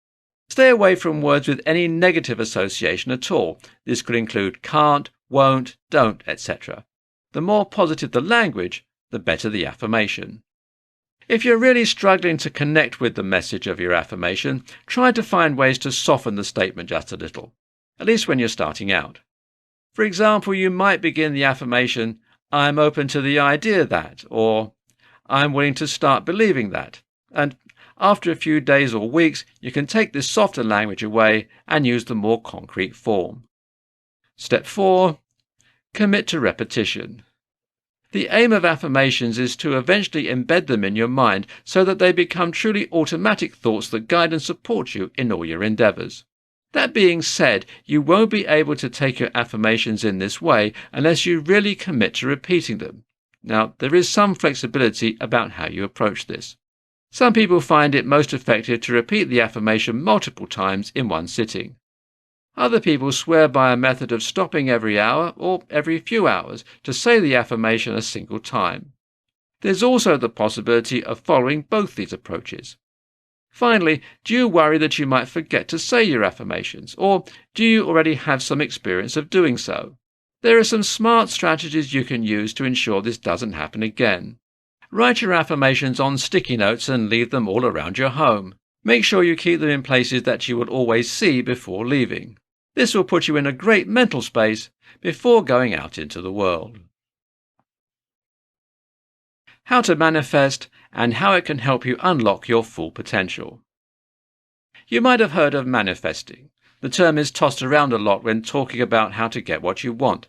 Stay away from words with any negative association at all. This could include can't, won't, don't, etc. The more positive the language, the better the affirmation. If you're really struggling to connect with the message of your affirmation, try to find ways to soften the statement just a little, at least when you're starting out. For example, you might begin the affirmation, "I'm open to the idea that," or "I'm willing to start believing that." And after a few days or weeks, you can take this softer language away and use the more concrete form. Step 4. Commit to repetition. The aim of affirmations is to eventually embed them in your mind so that they become truly automatic thoughts that guide and support you in all your endeavors. That being said, you won't be able to take your affirmations in this way unless you really commit to repeating them. Now, there is some flexibility about how you approach this. Some people find it most effective to repeat the affirmation multiple times in one sitting. Other people swear by a method of stopping every hour or every few hours to say the affirmation a single time. There's also the possibility of following both these approaches. Finally, do you worry that you might forget to say your affirmations, or do you already have some experience of doing so? There are some smart strategies you can use to ensure this doesn't happen again. Write your affirmations on sticky notes and leave them all around your home. Make sure you keep them in places that you will always see before leaving. This will put you in a great mental space before going out into the world. How to manifest and how it can help you unlock your full potential. You might have heard of manifesting. The term is tossed around a lot when talking about how to get what you want.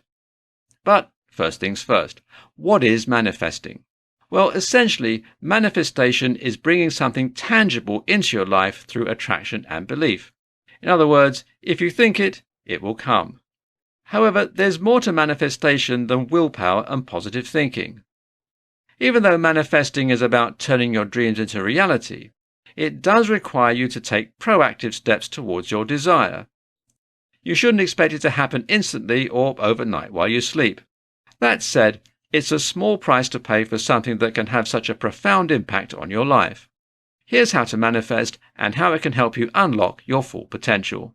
But first things first, what is manifesting? Well, essentially, manifestation is bringing something tangible into your life through attraction and belief. In other words, if you think it, it will come. However, there's more to manifestation than willpower and positive thinking. Even though manifesting is about turning your dreams into reality, it does require you to take proactive steps towards your desire. You shouldn't expect it to happen instantly or overnight while you sleep. That said, it's a small price to pay for something that can have such a profound impact on your life. Here's how to manifest and how it can help you unlock your full potential.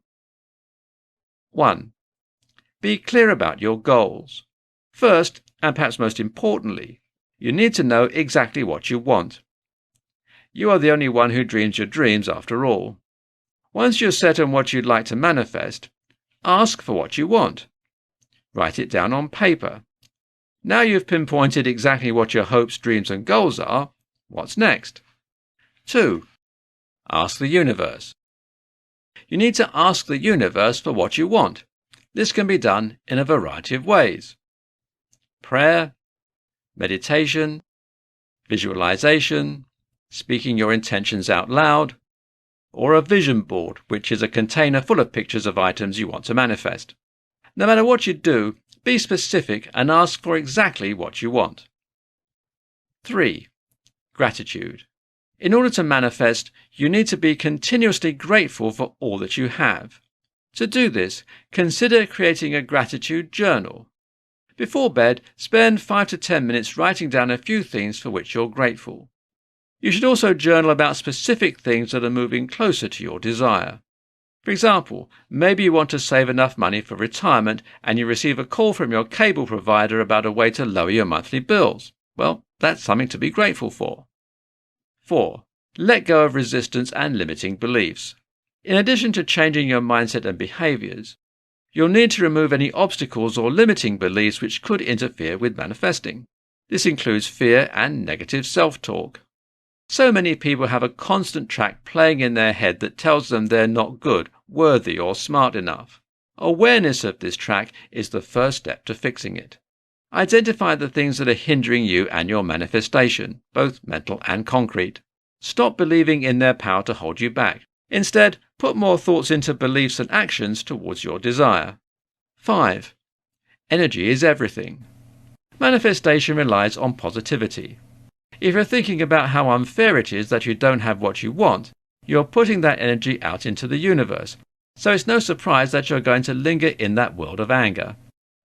1. Be clear about your goals. First, and perhaps most importantly, you need to know exactly what you want. You are the only one who dreams your dreams after all. Once you're set on what you'd like to manifest, ask for what you want. Write it down on paper. Now you've pinpointed exactly what your hopes, dreams and goals are, what's next? 2. Ask the universe. You need to ask the universe for what you want. This can be done in a variety of ways. Prayer, meditation, visualization, speaking your intentions out loud, or a vision board, which is a container full of pictures of items you want to manifest. No matter what you do, be specific and ask for exactly what you want. 3. Gratitude. In order to manifest, you need to be continuously grateful for all that you have. To do this, consider creating a gratitude journal. Before bed, spend 5 to 10 minutes writing down a few things for which you're grateful. You should also journal about specific things that are moving closer to your desire. For example, maybe you want to save enough money for retirement and you receive a call from your cable provider about a way to lower your monthly bills. Well, that's something to be grateful for. 4. Let go of resistance and limiting beliefs. In addition to changing your mindset and behaviors, you'll need to remove any obstacles or limiting beliefs which could interfere with manifesting. This includes fear and negative self-talk. So many people have a constant track playing in their head that tells them they're not good, worthy, or smart enough. Awareness of this track is the first step to fixing it. Identify the things that are hindering you and your manifestation, both mental and concrete. Stop believing in their power to hold you back. Instead, put more thoughts into beliefs and actions towards your desire. 5. Energy is everything. Manifestation relies on positivity. If you're thinking about how unfair it is that you don't have what you want, you're putting that energy out into the universe, so it's no surprise that you're going to linger in that world of anger.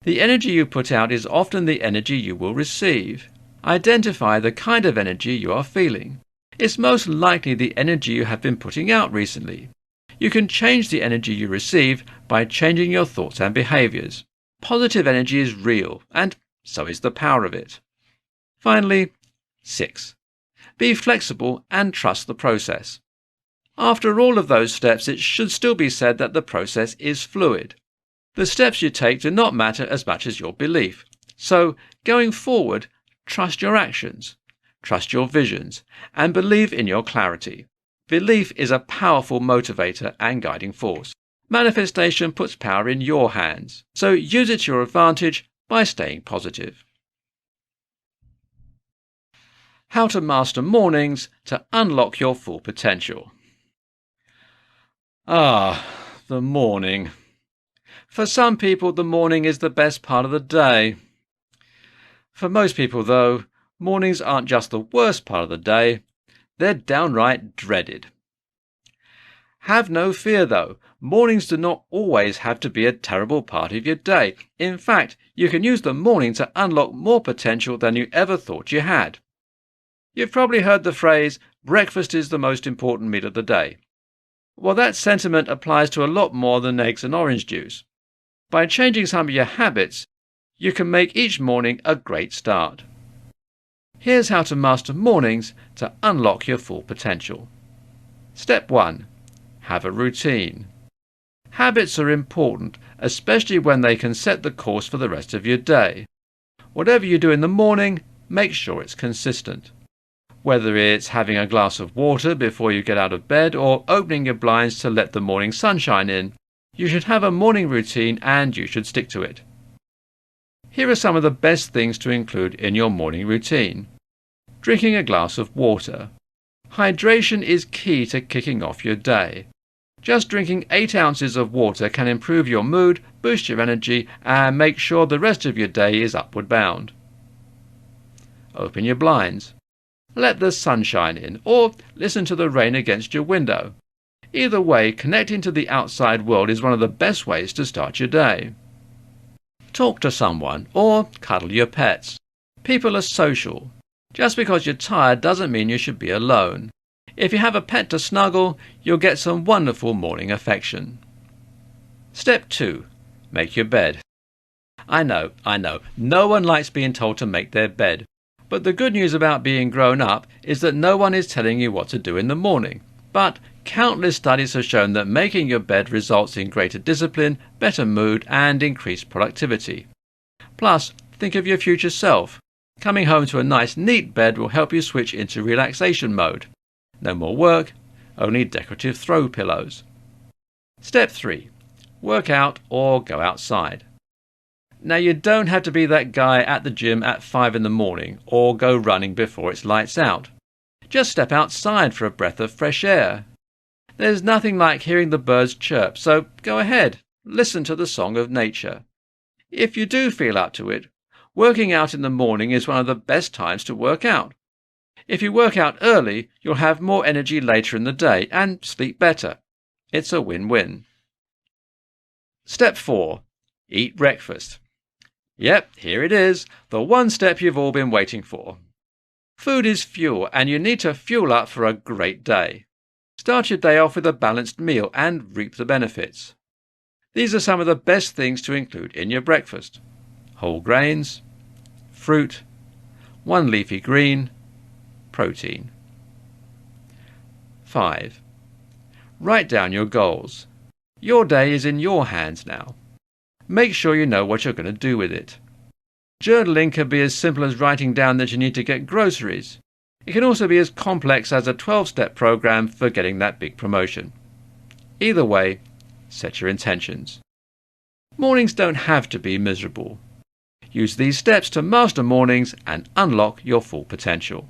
The energy you put out is often the energy you will receive. Identify the kind of energy you are feeling. It's most likely the energy you have been putting out recently. You can change the energy you receive by changing your thoughts and behaviors. Positive energy is real, and so is the power of it. Finally, 6. Be flexible and trust the process. After all of those steps, it should still be said that the process is fluid. The steps you take do not matter as much as your belief. So, going forward, trust your actions, trust your visions, and believe in your clarity. Belief is a powerful motivator and guiding force. Manifestation puts power in your hands, so use it to your advantage by staying positive. How to master mornings to unlock your full potential. The morning. For some people, the morning is the best part of the day. For most people, though, mornings aren't just the worst part of the day, they're downright dreaded. Have no fear, though. Mornings do not always have to be a terrible part of your day. In fact, you can use the morning to unlock more potential than you ever thought you had. You've probably heard the phrase, breakfast is the most important meal of the day. Well, that sentiment applies to a lot more than eggs and orange juice. By changing some of your habits, you can make each morning a great start. Here's how to master mornings to unlock your full potential. Step 1. Have a routine. Habits are important, especially when they can set the course for the rest of your day. Whatever you do in the morning, make sure it's consistent. Whether it's having a glass of water before you get out of bed or opening your blinds to let the morning sunshine in, you should have a morning routine and you should stick to it. Here are some of the best things to include in your morning routine. Drinking a glass of water. Hydration is key to kicking off your day. Just drinking 8 ounces of water can improve your mood, boost your energy, and make sure the rest of your day is upward bound. Open your blinds. Let the sunshine in, or listen to the rain against your window. Either way, connecting to the outside world is one of the best ways to start your day. Talk to someone, or cuddle your pets. People are social. Just because you're tired doesn't mean you should be alone. If you have a pet to snuggle, you'll get some wonderful morning affection. Step 2. Make your bed. I know, no one likes being told to make their bed. But the good news about being grown up is that no one is telling you what to do in the morning. But countless studies have shown that making your bed results in greater discipline, better mood, and increased productivity. Plus, think of your future self. Coming home to a nice, neat bed will help you switch into relaxation mode. No more work, only decorative throw pillows. Step 3. Work out or go outside. Now, you don't have to be that guy at the gym at 5 in the morning or go running before it's lights out. Just step outside for a breath of fresh air. There's nothing like hearing the birds chirp, so go ahead, listen to the song of nature. If you do feel up to it, working out in the morning is one of the best times to work out. If you work out early, you'll have more energy later in the day and sleep better. It's a win-win. Step 4. Eat breakfast. Yep, here it is, the one step you've all been waiting for. Food is fuel, and you need to fuel up for a great day. Start your day off with a balanced meal and reap the benefits. These are some of the best things to include in your breakfast. Whole grains, fruit, 1 leafy green, protein. 5. Write down your goals. Your day is in your hands now. Make sure you know what you're going to do with it. Journaling can be as simple as writing down that you need to get groceries. It can also be as complex as a 12-step program for getting that big promotion. Either way, set your intentions. Mornings don't have to be miserable. Use these steps to master mornings and unlock your full potential.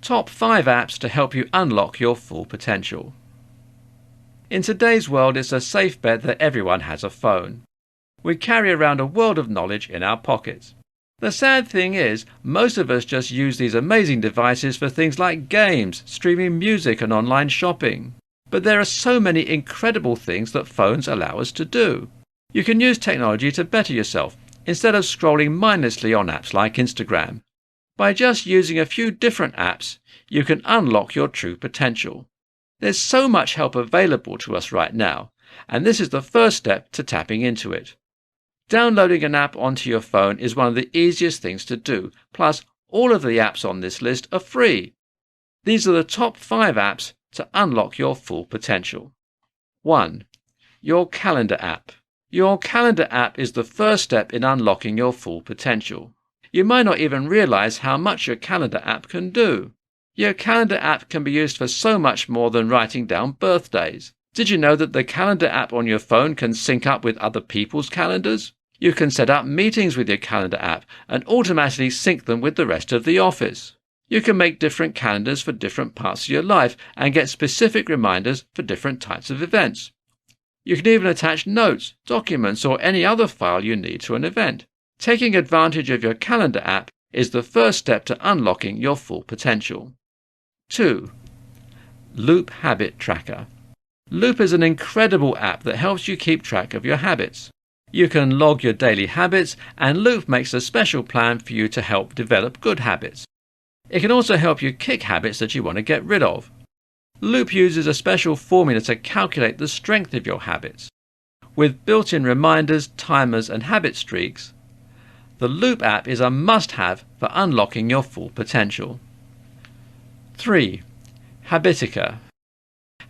Top 5 apps to help you unlock your full potential. In today's world, it's a safe bet that everyone has a phone. We carry around a world of knowledge in our pockets. The sad thing is, most of us just use these amazing devices for things like games, streaming music, and online shopping. But there are so many incredible things that phones allow us to do. You can use technology to better yourself, instead of scrolling mindlessly on apps like Instagram. By just using a few different apps, you can unlock your true potential. There's so much help available to us right now, and this is the first step to tapping into it. Downloading an app onto your phone is one of the easiest things to do, plus All of the apps on this list are free. These are the top 5 apps to unlock your full potential. 1. Your calendar app. Your calendar app is the first step in unlocking your full potential. You might not even realize how much your calendar app can do. Your calendar app can be used for so much more than writing down birthdays. Did you know that the calendar app on your phone can sync up with other people's calendars? You can set up meetings with your calendar app and automatically sync them with the rest of the office. You can make different calendars for different parts of your life and get specific reminders for different types of events. You can even attach notes, documents, or any other file you need to an event. Taking advantage of your calendar app is the first step to unlocking your full potential. 2. Loop Habit Tracker. Loop is an incredible app that helps you keep track of your habits. You can log your daily habits, and Loop makes a special plan for you to help develop good habits. It can also help you kick habits that you want to get rid of. Loop uses a special formula to calculate the strength of your habits. With built-in reminders, timers, and habit streaks, the Loop app is a must-have for unlocking your full potential. 3. Habitica.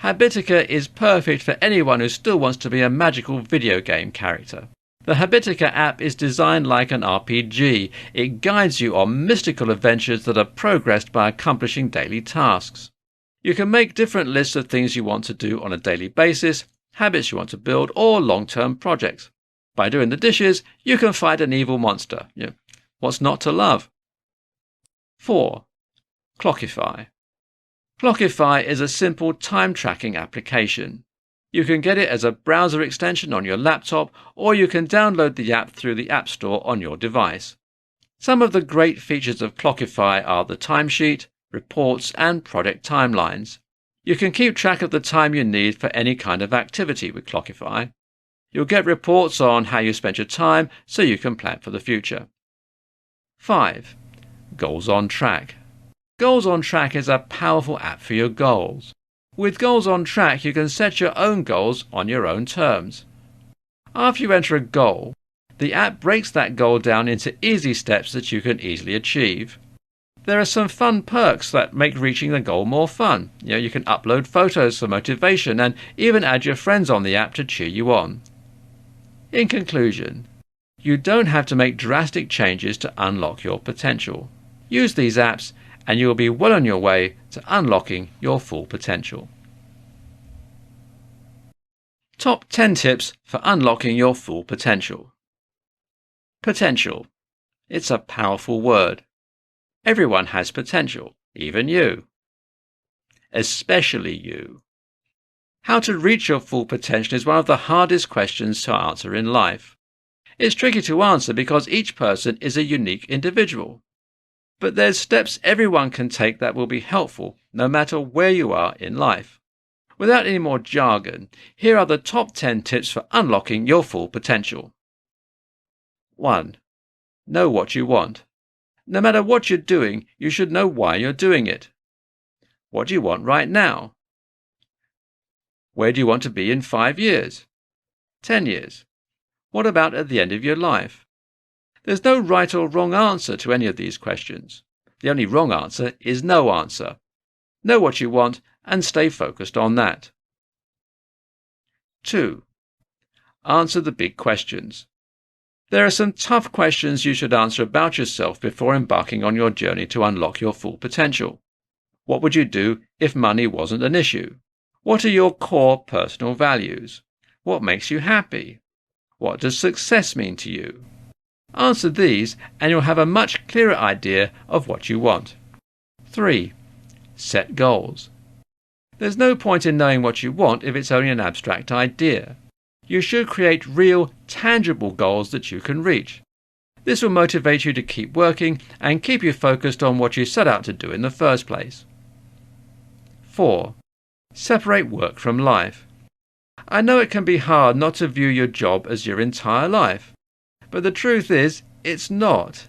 Habitica is perfect for anyone who still wants to be a magical video game character. The Habitica app is designed like an RPG. It guides you on mystical adventures that are progressed by accomplishing daily tasks. You can make different lists of things you want to do on a daily basis, habits you want to build, or long-term projects. By doing the dishes, you can fight an evil monster. What's not to love? 4. Clockify. Clockify is a simple time-tracking application. You can get it as a browser extension on your laptop, or you can download the app through the App Store on your device. Some of the great features of Clockify are the timesheet, reports, and project timelines. You can keep track of the time you need for any kind of activity with Clockify. You'll get reports on how you spent your time so you can plan for the future. 5. Goals on Track. Goals on Track is a powerful app for your goals. With Goals on Track, you can set your own goals on your own terms. After you enter a goal, the app breaks that goal down into easy steps that you can easily achieve. There are some fun perks that make reaching the goal more fun. You can upload photos for motivation and even add your friends on the app to cheer you on. In conclusion, you don't have to make drastic changes to unlock your potential. Use these apps and you will be well on your way to unlocking your full potential. Top 10 tips for unlocking your full potential. Potential. It's a powerful word. Everyone has potential, even you. Especially you. How to reach your full potential is one of the hardest questions to answer in life. It's tricky to answer because each person is a unique individual. But there's steps everyone can take that will be helpful no matter where you are in life. Without any more jargon, here are the top 10 tips for unlocking your full potential. 1. Know what you want. No matter what you're doing, you should know why you're doing it. What do you want right now? Where do you want to be in 5 years? 10 years? What about at the end of your life? There's no right or wrong answer to any of these questions. The only wrong answer is no answer. Know what you want and stay focused on that. 2. Answer the big questions. There are some tough questions you should answer about yourself before embarking on your journey to unlock your full potential. What would you do if money wasn't an issue? What are your core personal values? What makes you happy? What does success mean to you? Answer these and you'll have a much clearer idea of what you want. 3. Set goals. There's no point in knowing what you want if it's only an abstract idea. You should create real, tangible goals that you can reach. This will motivate you to keep working and keep you focused on what you set out to do in the first place. 4. Separate work from life. I know it can be hard not to view your job as your entire life. But the truth is, it's not.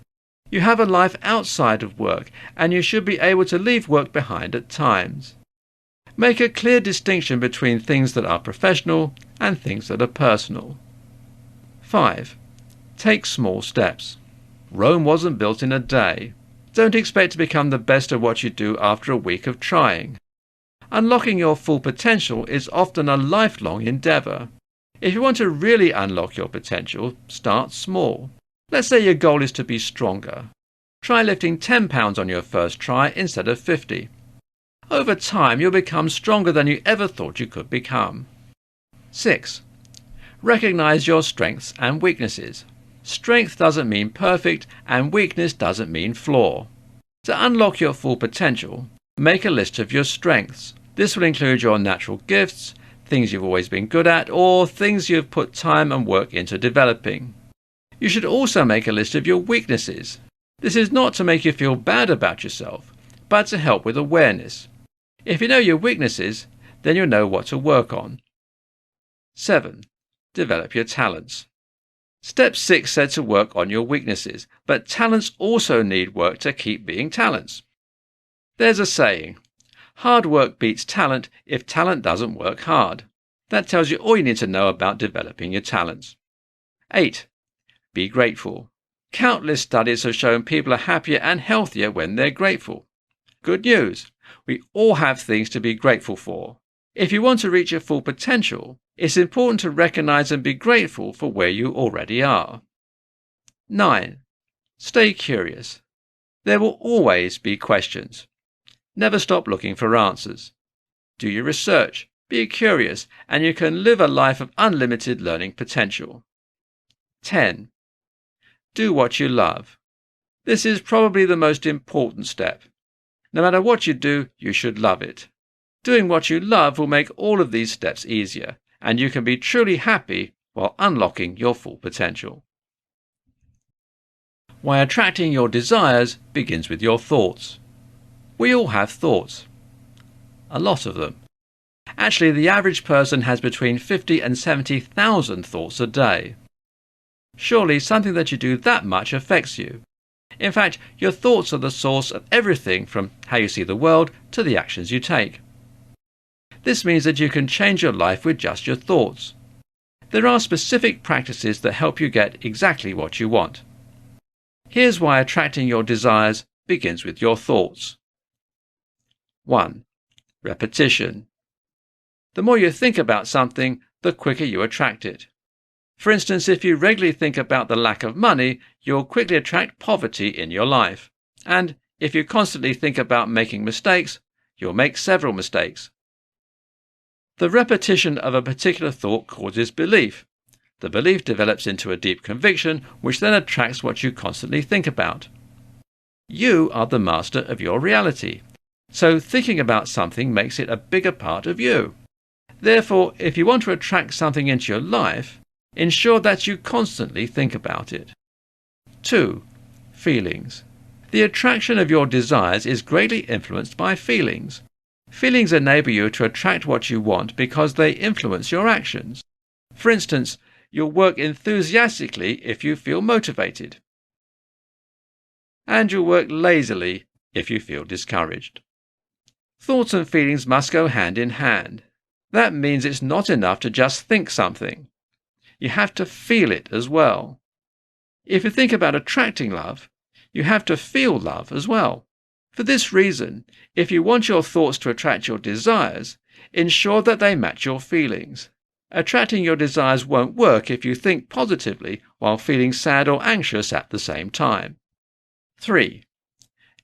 You have a life outside of work, and you should be able to leave work behind at times. Make a clear distinction between things that are professional and things that are personal. 5. Take small steps. Rome wasn't built in a day. Don't expect to become the best at what you do after a week of trying. Unlocking your full potential is often a lifelong endeavour. If you want to really unlock your potential, start small. Let's say your goal is to be stronger. Try lifting 10 pounds on your first try instead of 50. Over time, you'll become stronger than you ever thought you could become. 6. Recognize your strengths and weaknesses. Strength doesn't mean perfect, and weakness doesn't mean flaw. To unlock your full potential, make a list of your strengths. This will include your natural gifts, things you've always been good at, or things you've put time and work into developing. You should also make a list of your weaknesses. This is not to make you feel bad about yourself, but to help with awareness. If you know your weaknesses, then you'll know what to work on. 7. Develop your talents. Step 6 said to work on your weaknesses, but talents also need work to keep being talents. There's a saying, hard work beats talent if talent doesn't work hard. That tells you all you need to know about developing your talents. 8. Be grateful. Countless studies have shown people are happier and healthier when they're grateful. Good news, we all have things to be grateful for. If you want to reach your full potential, it's important to recognize and be grateful for where you already are. 9. Stay curious. There will always be questions. Never stop looking for answers. Do your research, be curious, and you can live a life of unlimited learning potential. 10. Do what you love. This is probably the most important step. No matter what you do, you should love it. Doing what you love will make all of these steps easier, and you can be truly happy while unlocking your full potential. Why attracting your desires begins with your thoughts. We all have thoughts. A lot of them. Actually, the average person has between 50 and 70,000 thoughts a day. Surely something that you do that much affects you. In fact, your thoughts are the source of everything from how you see the world to the actions you take. This means that you can change your life with just your thoughts. There are specific practices that help you get exactly what you want. Here's why attracting your desires begins with your thoughts. 1. Repetition. The more you think about something, the quicker you attract it. For instance, if you regularly think about the lack of money, you'll quickly attract poverty in your life. And if you constantly think about making mistakes, you'll make several mistakes. The repetition of a particular thought causes belief. The belief develops into a deep conviction, which then attracts what you constantly think about. You are the master of your reality, so thinking about something makes it a bigger part of you. Therefore, if you want to attract something into your life, ensure that you constantly think about it. 2. Feelings. The attraction of your desires is greatly influenced by feelings. Feelings enable you to attract what you want because they influence your actions. For instance, you'll work enthusiastically if you feel motivated, and you'll work lazily if you feel discouraged. Thoughts and feelings must go hand in hand. That means it's not enough to just think something. You have to feel it as well. If you think about attracting love, you have to feel love as well. For this reason, if you want your thoughts to attract your desires, ensure that they match your feelings. Attracting your desires won't work if you think positively while feeling sad or anxious at the same time. 3.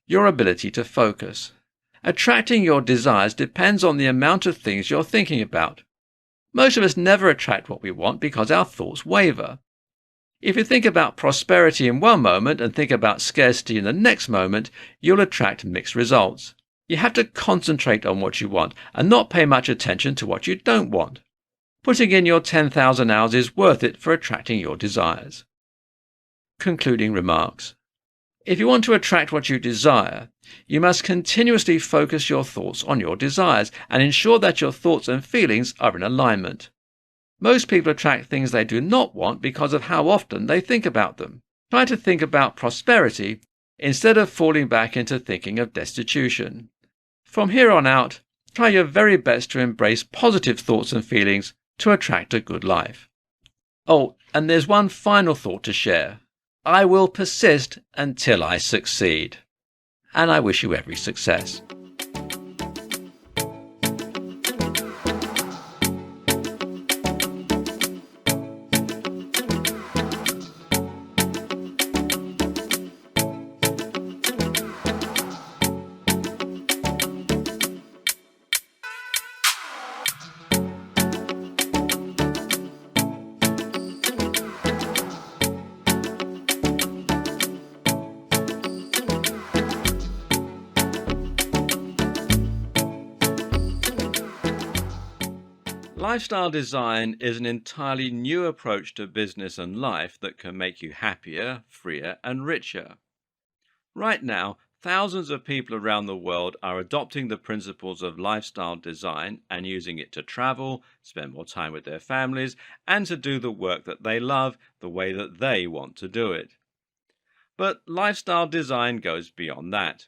Your ability to focus. Attracting your desires depends on the amount of things you're thinking about. Most of us never attract what we want because our thoughts waver. If you think about prosperity in one moment and think about scarcity in the next moment, you'll attract mixed results. You have to concentrate on what you want and not pay much attention to what you don't want. Putting in your 10,000 hours is worth it for attracting your desires. Concluding remarks. If you want to attract what you desire, you must continuously focus your thoughts on your desires and ensure that your thoughts and feelings are in alignment. Most people attract things they do not want because of how often they think about them. Try to think about prosperity instead of falling back into thinking of destitution. From here on out, try your very best to embrace positive thoughts and feelings to attract a good life. Oh, and there's one final thought to share. I will persist until I succeed. and I wish you every success. Lifestyle design is an entirely new approach to business and life that can make you happier, freer, and richer. Right now, thousands of people around the world are adopting the principles of lifestyle design and using it to travel, spend more time with their families, and to do the work that they love the way that they want to do it. But lifestyle design goes beyond that.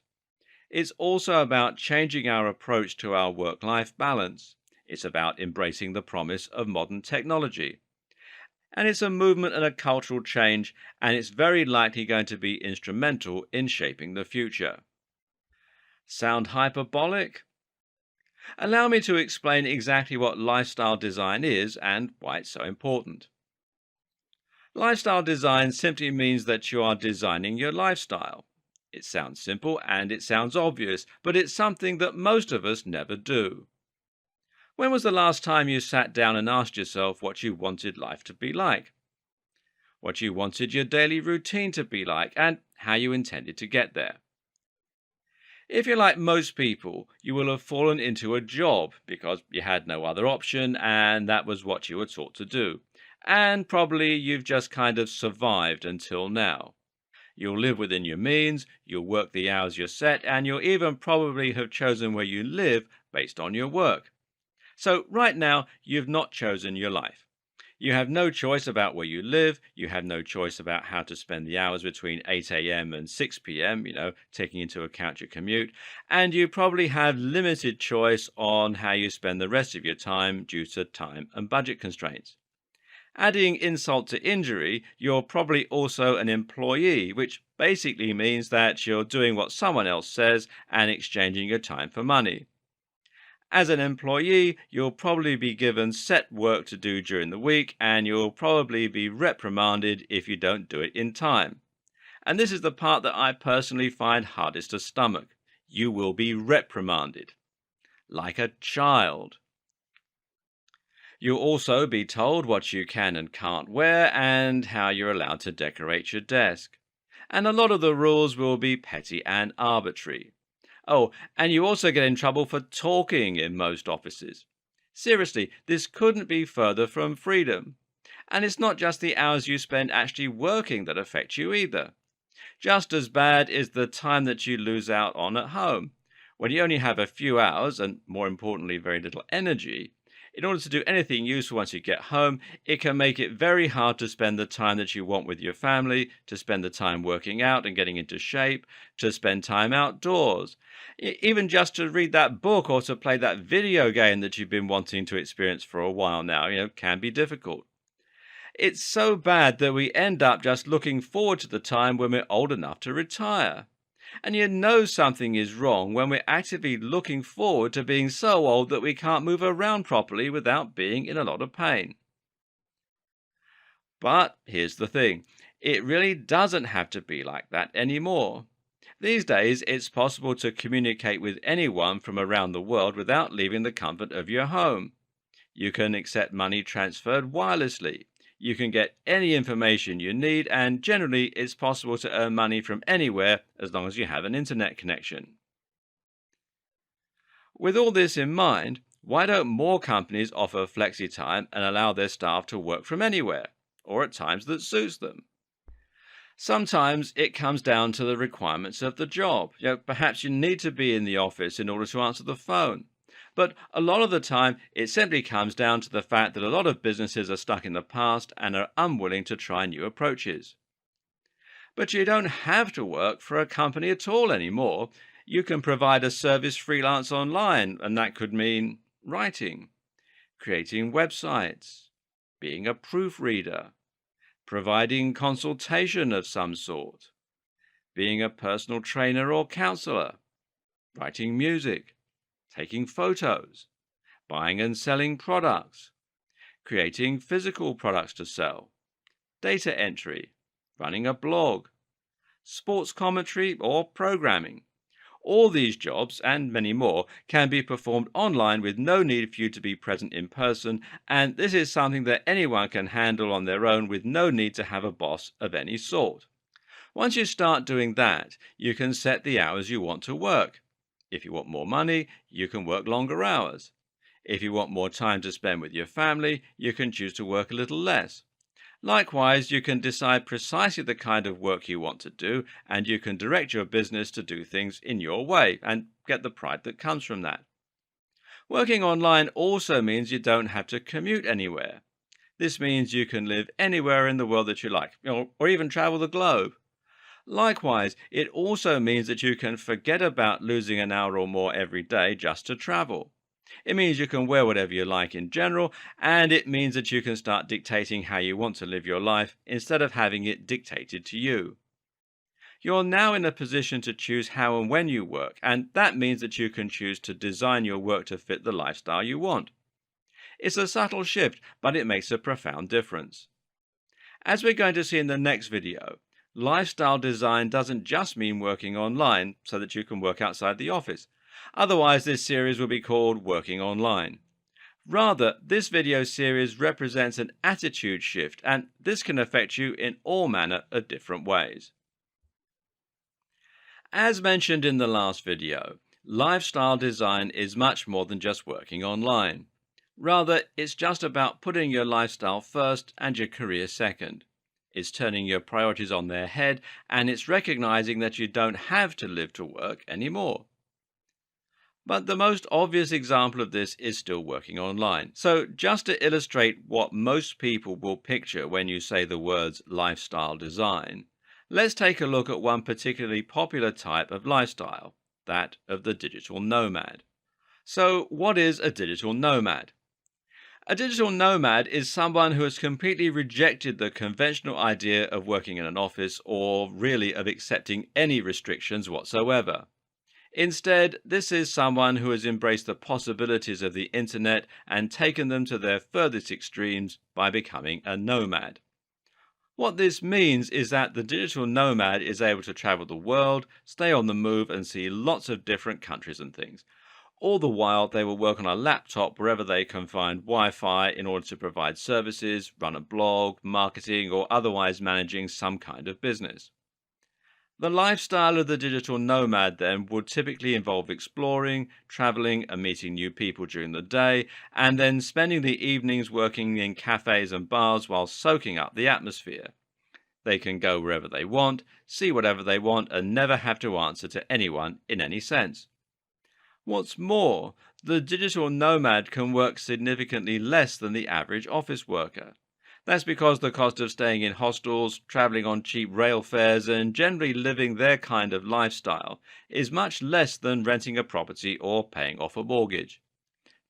It's also about changing our approach to our work-life balance. It's about embracing the promise of modern technology. And it's a movement and a cultural change, and it's very likely going to be instrumental in shaping the future. Sound hyperbolic? Allow me to explain exactly what lifestyle design is and why it's so important. Lifestyle design simply means that you are designing your lifestyle. It sounds simple and it sounds obvious, but it's something that most of us never do. When was the last time you sat down and asked yourself what you wanted life to be like? What you wanted your daily routine to be like, and how you intended to get there? If you're like most people, you will have fallen into a job because you had no other option and that was what you were taught to do. And probably you've just kind of survived until now. You'll live within your means, you'll work the hours you're set, and you'll even probably have chosen where you live based on your work. So right now, you've not chosen your life. You have no choice about where you live. You have no choice about how to spend the hours between 8 a.m. and 6 p.m., taking into account your commute. And you probably have limited choice on how you spend the rest of your time due to time and budget constraints. Adding insult to injury, you're probably also an employee, which basically means that you're doing what someone else says and exchanging your time for money. As an employee, you'll probably be given set work to do during the week, and you'll probably be reprimanded if you don't do it in time. And this is the part that I personally find hardest to stomach. You will be reprimanded. Like a child. You'll also be told what you can and can't wear and how you're allowed to decorate your desk. And a lot of the rules will be petty and arbitrary. Oh, and you also get in trouble for talking in most offices. Seriously, this couldn't be further from freedom. And it's not just the hours you spend actually working that affect you either. Just as bad is the time that you lose out on at home. When you only have a few hours, and more importantly, very little energy, in order to do anything useful once you get home, it can make it very hard to spend the time that you want with your family, to spend the time working out and getting into shape, to spend time outdoors. Even just to read that book or to play that video game that you've been wanting to experience for a while now, can be difficult. It's so bad that we end up just looking forward to the time when we're old enough to retire. And you know something is wrong when we're actively looking forward to being so old that we can't move around properly without being in a lot of pain. But here's the thing. It really doesn't have to be like that anymore. These days, it's possible to communicate with anyone from around the world without leaving the comfort of your home. You can accept money transferred wirelessly. You can get any information you need, and generally it's possible to earn money from anywhere as long as you have an internet connection. With all this in mind, why don't more companies offer flexi time and allow their staff to work from anywhere, or at times that suits them? Sometimes it comes down to the requirements of the job. Perhaps you need to be in the office in order to answer the phone. But a lot of the time, it simply comes down to the fact that a lot of businesses are stuck in the past and are unwilling to try new approaches. But you don't have to work for a company at all anymore. You can provide a service freelance online, and that could mean writing, creating websites, being a proofreader, providing consultation of some sort, being a personal trainer or counselor, writing music, taking photos, buying and selling products, creating physical products to sell, data entry, running a blog, sports commentary, or programming. All these jobs, and many more, can be performed online with no need for you to be present in person, and this is something that anyone can handle on their own with no need to have a boss of any sort. Once you start doing that, you can set the hours you want to work. If you want more money, you can work longer hours. If you want more time to spend with your family, you can choose to work a little less. Likewise, you can decide precisely the kind of work you want to do, and you can direct your business to do things in your way and get the pride that comes from that. Working online also means you don't have to commute anywhere. This means you can live anywhere in the world that you like, or even travel the globe. Likewise, it also means that you can forget about losing an hour or more every day just to travel. It means you can wear whatever you like in general, and it means that you can start dictating how you want to live your life instead of having it dictated to you. You're now in a position to choose how and when you work, and that means that you can choose to design your work to fit the lifestyle you want. It's a subtle shift, but it makes a profound difference. As we're going to see in the next video, lifestyle design doesn't just mean working online so that you can work outside the office. Otherwise, this series will be called Working Online. Rather, this video series represents an attitude shift, and this can affect you in all manner of different ways. As mentioned in the last video, lifestyle design is much more than just working online. Rather, it's just about putting your lifestyle first and your career second. It's turning your priorities on their head, and it's recognizing that you don't have to live to work anymore. But the most obvious example of this is still working online. So just to illustrate what most people will picture when you say the words lifestyle design, let's take a look at one particularly popular type of lifestyle, that of the digital nomad. So what is a digital nomad? A digital nomad is someone who has completely rejected the conventional idea of working in an office or really of accepting any restrictions whatsoever. Instead, this is someone who has embraced the possibilities of the internet and taken them to their furthest extremes by becoming a nomad. What this means is that the digital nomad is able to travel the world, stay on the move, and see lots of different countries and things. All the while, they will work on a laptop wherever they can find Wi-Fi in order to provide services, run a blog, marketing, or otherwise managing some kind of business. The lifestyle of the digital nomad then would typically involve exploring, traveling, and meeting new people during the day, and then spending the evenings working in cafes and bars while soaking up the atmosphere. They can go wherever they want, see whatever they want, and never have to answer to anyone in any sense. What's more, the digital nomad can work significantly less than the average office worker. That's because the cost of staying in hostels, traveling on cheap rail fares, and generally living their kind of lifestyle is much less than renting a property or paying off a mortgage.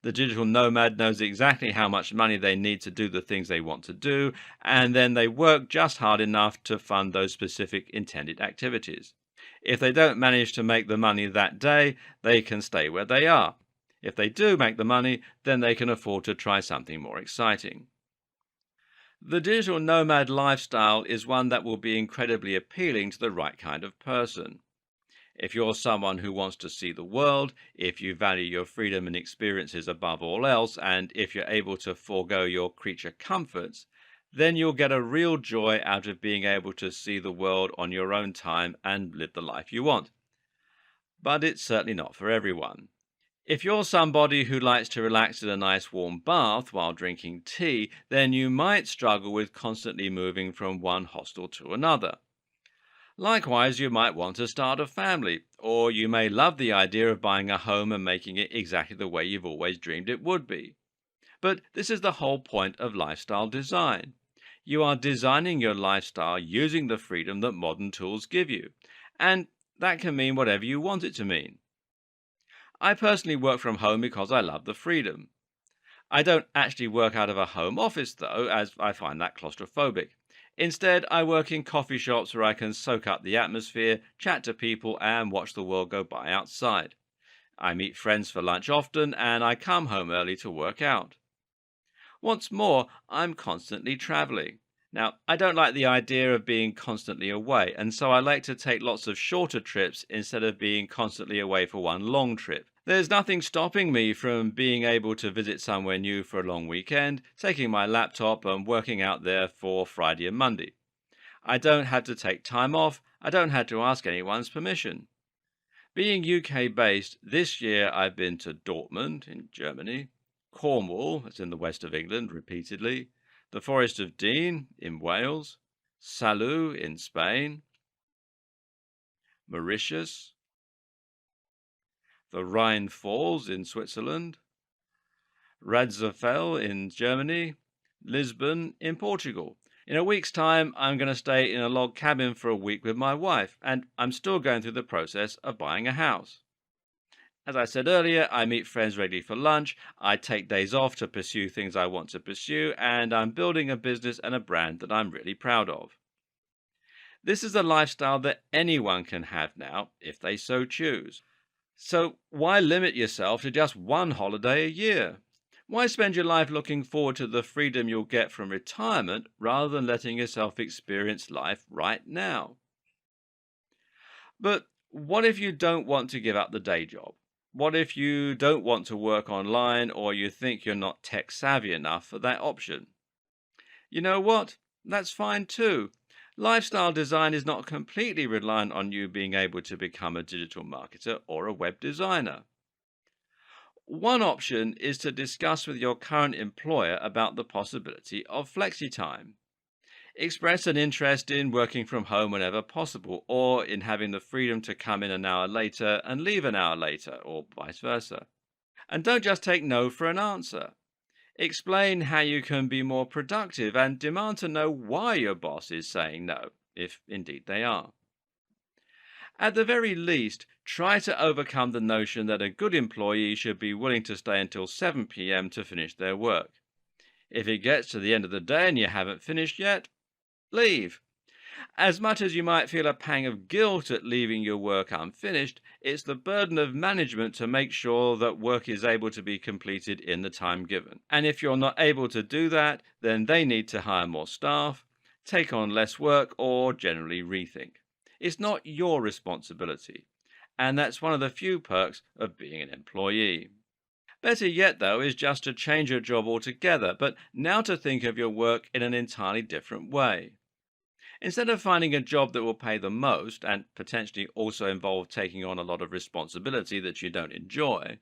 The digital nomad knows exactly how much money they need to do the things they want to do, and then they work just hard enough to fund those specific intended activities. If they don't manage to make the money that day, they can stay where they are. If they do make the money, then they can afford to try something more exciting. The digital nomad lifestyle is one that will be incredibly appealing to the right kind of person. If you're someone who wants to see the world, if you value your freedom and experiences above all else, and if you're able to forego your creature comforts, then you'll get a real joy out of being able to see the world on your own time and live the life you want. But it's certainly not for everyone. If you're somebody who likes to relax in a nice warm bath while drinking tea, then you might struggle with constantly moving from one hostel to another. Likewise, you might want to start a family, or you may love the idea of buying a home and making it exactly the way you've always dreamed it would be. But this is the whole point of lifestyle design. You are designing your lifestyle using the freedom that modern tools give you, and that can mean whatever you want it to mean. I personally work from home because I love the freedom. I don't actually work out of a home office though, as I find that claustrophobic. Instead, I work in coffee shops where I can soak up the atmosphere, chat to people, and watch the world go by outside. I meet friends for lunch often, and I come home early to work out. What's more, I'm constantly traveling. Now, I don't like the idea of being constantly away, and so I like to take lots of shorter trips instead of being constantly away for one long trip. There's nothing stopping me from being able to visit somewhere new for a long weekend, taking my laptop and working out there for Friday and Monday. I don't have to take time off, I don't have to ask anyone's permission. Being UK based, this year I've been to Dortmund in Germany, Cornwall, that's in the west of England, repeatedly, the Forest of Dean in Wales, Salou in Spain, Mauritius, the Rhine Falls in Switzerland, Radzafel in Germany, Lisbon in Portugal. In a week's time, I'm going to stay in a log cabin for a week with my wife, and I'm still going through the process of buying a house. As I said earlier, I meet friends regularly for lunch, I take days off to pursue things I want to pursue, and I'm building a business and a brand that I'm really proud of. This is a lifestyle that anyone can have now, if they so choose. So why limit yourself to just one holiday a year? Why spend your life looking forward to the freedom you'll get from retirement rather than letting yourself experience life right now? But what if you don't want to give up the day job? What if you don't want to work online or you think you're not tech savvy enough for that option? You know what? That's fine too. Lifestyle design is not completely reliant on you being able to become a digital marketer or a web designer. One option is to discuss with your current employer about the possibility of flexi time. Express an interest in working from home whenever possible, or in having the freedom to come in an hour later and leave an hour later, or vice versa. And don't just take no for an answer. Explain how you can be more productive and demand to know why your boss is saying no, if indeed they are. At the very least, try to overcome the notion that a good employee should be willing to stay until 7 p.m. to finish their work. If it gets to the end of the day and you haven't finished yet, leave. As much as you might feel a pang of guilt at leaving your work unfinished, it's the burden of management to make sure that work is able to be completed in the time given. And if you're not able to do that, then they need to hire more staff, take on less work, or generally rethink. It's not your responsibility. And that's one of the few perks of being an employee. Better yet, though, is just to change your job altogether, but now to think of your work in an entirely different way. Instead of finding a job that will pay the most and potentially also involve taking on a lot of responsibility that you don't enjoy,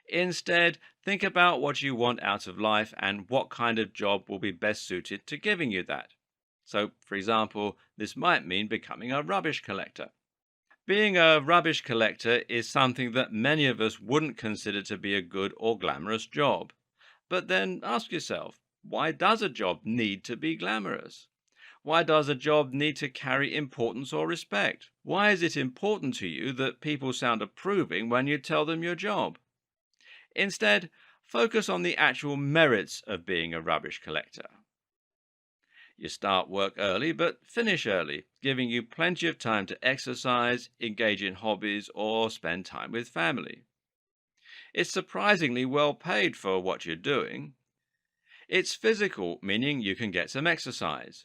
instead think about what you want out of life and what kind of job will be best suited to giving you that. So, for example, this might mean becoming a rubbish collector. Being a rubbish collector is something that many of us wouldn't consider to be a good or glamorous job. But then ask yourself, why does a job need to be glamorous? Why does a job need to carry importance or respect? Why is it important to you that people sound approving when you tell them your job? Instead, focus on the actual merits of being a rubbish collector. You start work early but finish early, giving you plenty of time to exercise, engage in hobbies, or spend time with family. It's surprisingly well paid for what you're doing. It's physical, meaning you can get some exercise.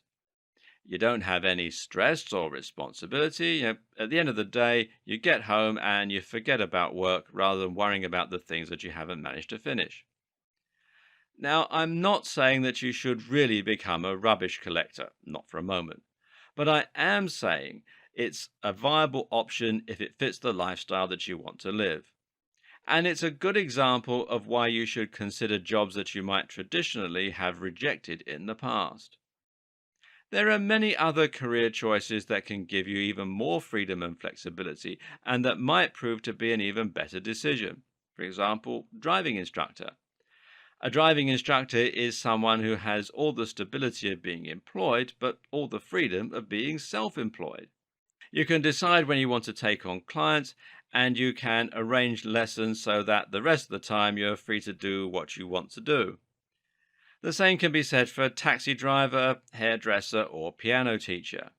You don't have any stress or responsibility. At the end of the day, you get home and you forget about work rather than worrying about the things that you haven't managed to finish. Now, I'm not saying that you should really become a rubbish collector, not for a moment. But I am saying it's a viable option if it fits the lifestyle that you want to live. And it's a good example of why you should consider jobs that you might traditionally have rejected in the past. There are many other career choices that can give you even more freedom and flexibility, and that might prove to be an even better decision. For example, driving instructor. A driving instructor is someone who has all the stability of being employed, but all the freedom of being self-employed. You can decide when you want to take on clients, and you can arrange lessons so that the rest of the time you're free to do what you want to do. The same can be said for a taxi driver, hairdresser, or piano teacher.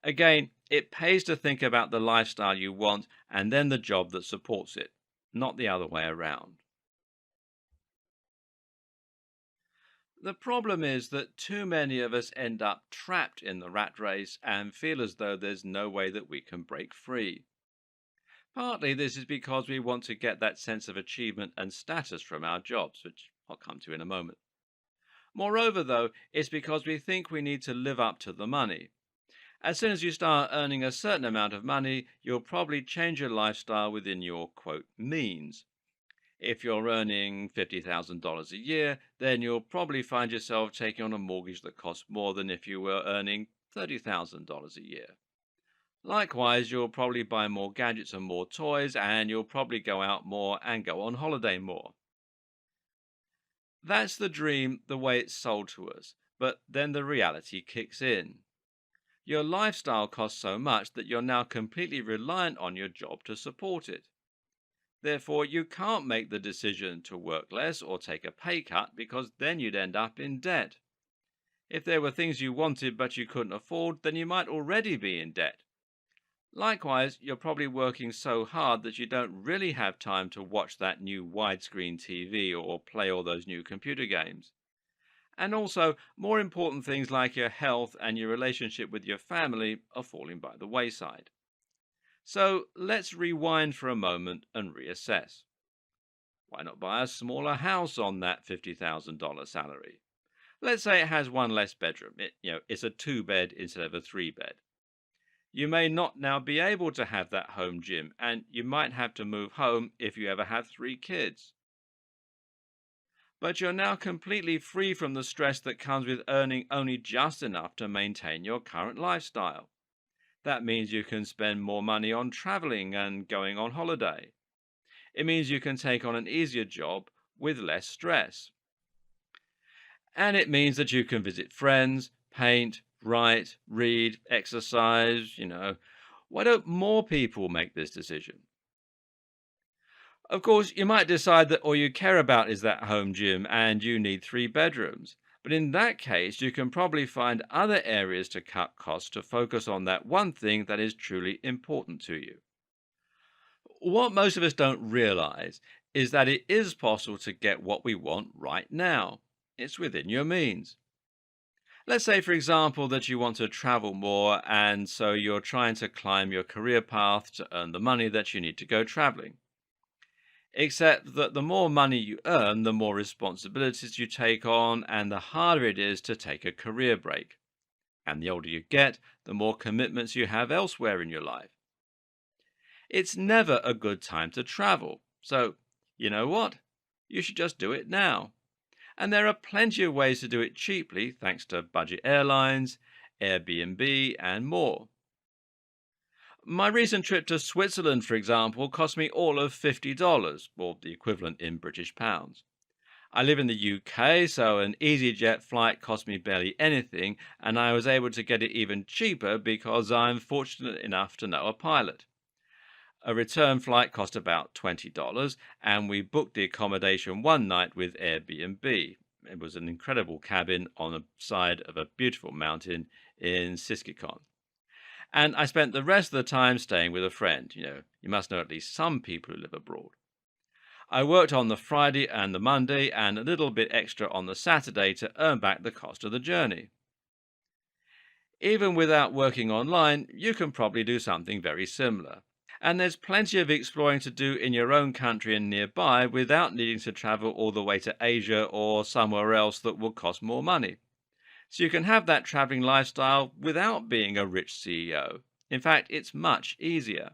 Again, it pays to think about the lifestyle you want and then the job that supports it, not the other way around. The problem is that too many of us end up trapped in the rat race and feel as though there's no way that we can break free. Partly this is because we want to get that sense of achievement and status from our jobs, which I'll come to in a moment. Moreover, though, it's because we think we need to live up to the money. As soon as you start earning a certain amount of money, you'll probably change your lifestyle within your quote means. If you're earning $50,000 a year, then you'll probably find yourself taking on a mortgage that costs more than if you were earning $30,000 a year. Likewise, you'll probably buy more gadgets and more toys, and you'll probably go out more and go on holiday more. That's the dream, the way it's sold to us, but then the reality kicks in. Your lifestyle costs so much that you're now completely reliant on your job to support it. Therefore, you can't make the decision to work less or take a pay cut because then you'd end up in debt. If there were things you wanted but you couldn't afford, then you might already be in debt. Likewise, you're probably working so hard that you don't really have time to watch that new widescreen TV or play all those new computer games. And also, more important things like your health and your relationship with your family are falling by the wayside. So let's rewind for a moment and reassess. Why not buy a smaller house on that $50,000 salary? Let's say it has one less bedroom. It's a two-bed instead of a three-bed. You may not now be able to have that home gym, and you might have to move home if you ever have three kids. But you're now completely free from the stress that comes with earning only just enough to maintain your current lifestyle. That means you can spend more money on traveling and going on holiday. It means you can take on an easier job with less stress. And it means that you can visit friends, paint, write, read, exercise. Why don't more people make this decision? Of course, you might decide that all you care about is that home gym and you need three bedrooms. But in that case, you can probably find other areas to cut costs to focus on that one thing that is truly important to you. What most of us don't realize is that it is possible to get what we want right now. It's within your means. Let's say, for example, that you want to travel more, and so you're trying to climb your career path to earn the money that you need to go traveling. Except that the more money you earn, the more responsibilities you take on, and the harder it is to take a career break. And the older you get, the more commitments you have elsewhere in your life. It's never a good time to travel. So, you know what? You should just do it now. And there are plenty of ways to do it cheaply thanks to budget airlines, Airbnb, and more. My recent trip to Switzerland, for example, cost me all of $50, or the equivalent in British pounds. I live in the UK, so an EasyJet flight cost me barely anything, and I was able to get it even cheaper because I'm fortunate enough to know a pilot. A return flight cost about $20, and we booked the accommodation one night with Airbnb. It was an incredible cabin on the side of a beautiful mountain in Siskiyou. And I spent the rest of the time staying with a friend. You must know at least some people who live abroad. I worked on the Friday and the Monday and a little bit extra on the Saturday to earn back the cost of the journey. Even without working online, you can probably do something very similar. And there's plenty of exploring to do in your own country and nearby without needing to travel all the way to Asia or somewhere else that will cost more money. So you can have that traveling lifestyle without being a rich CEO. In fact, it's much easier.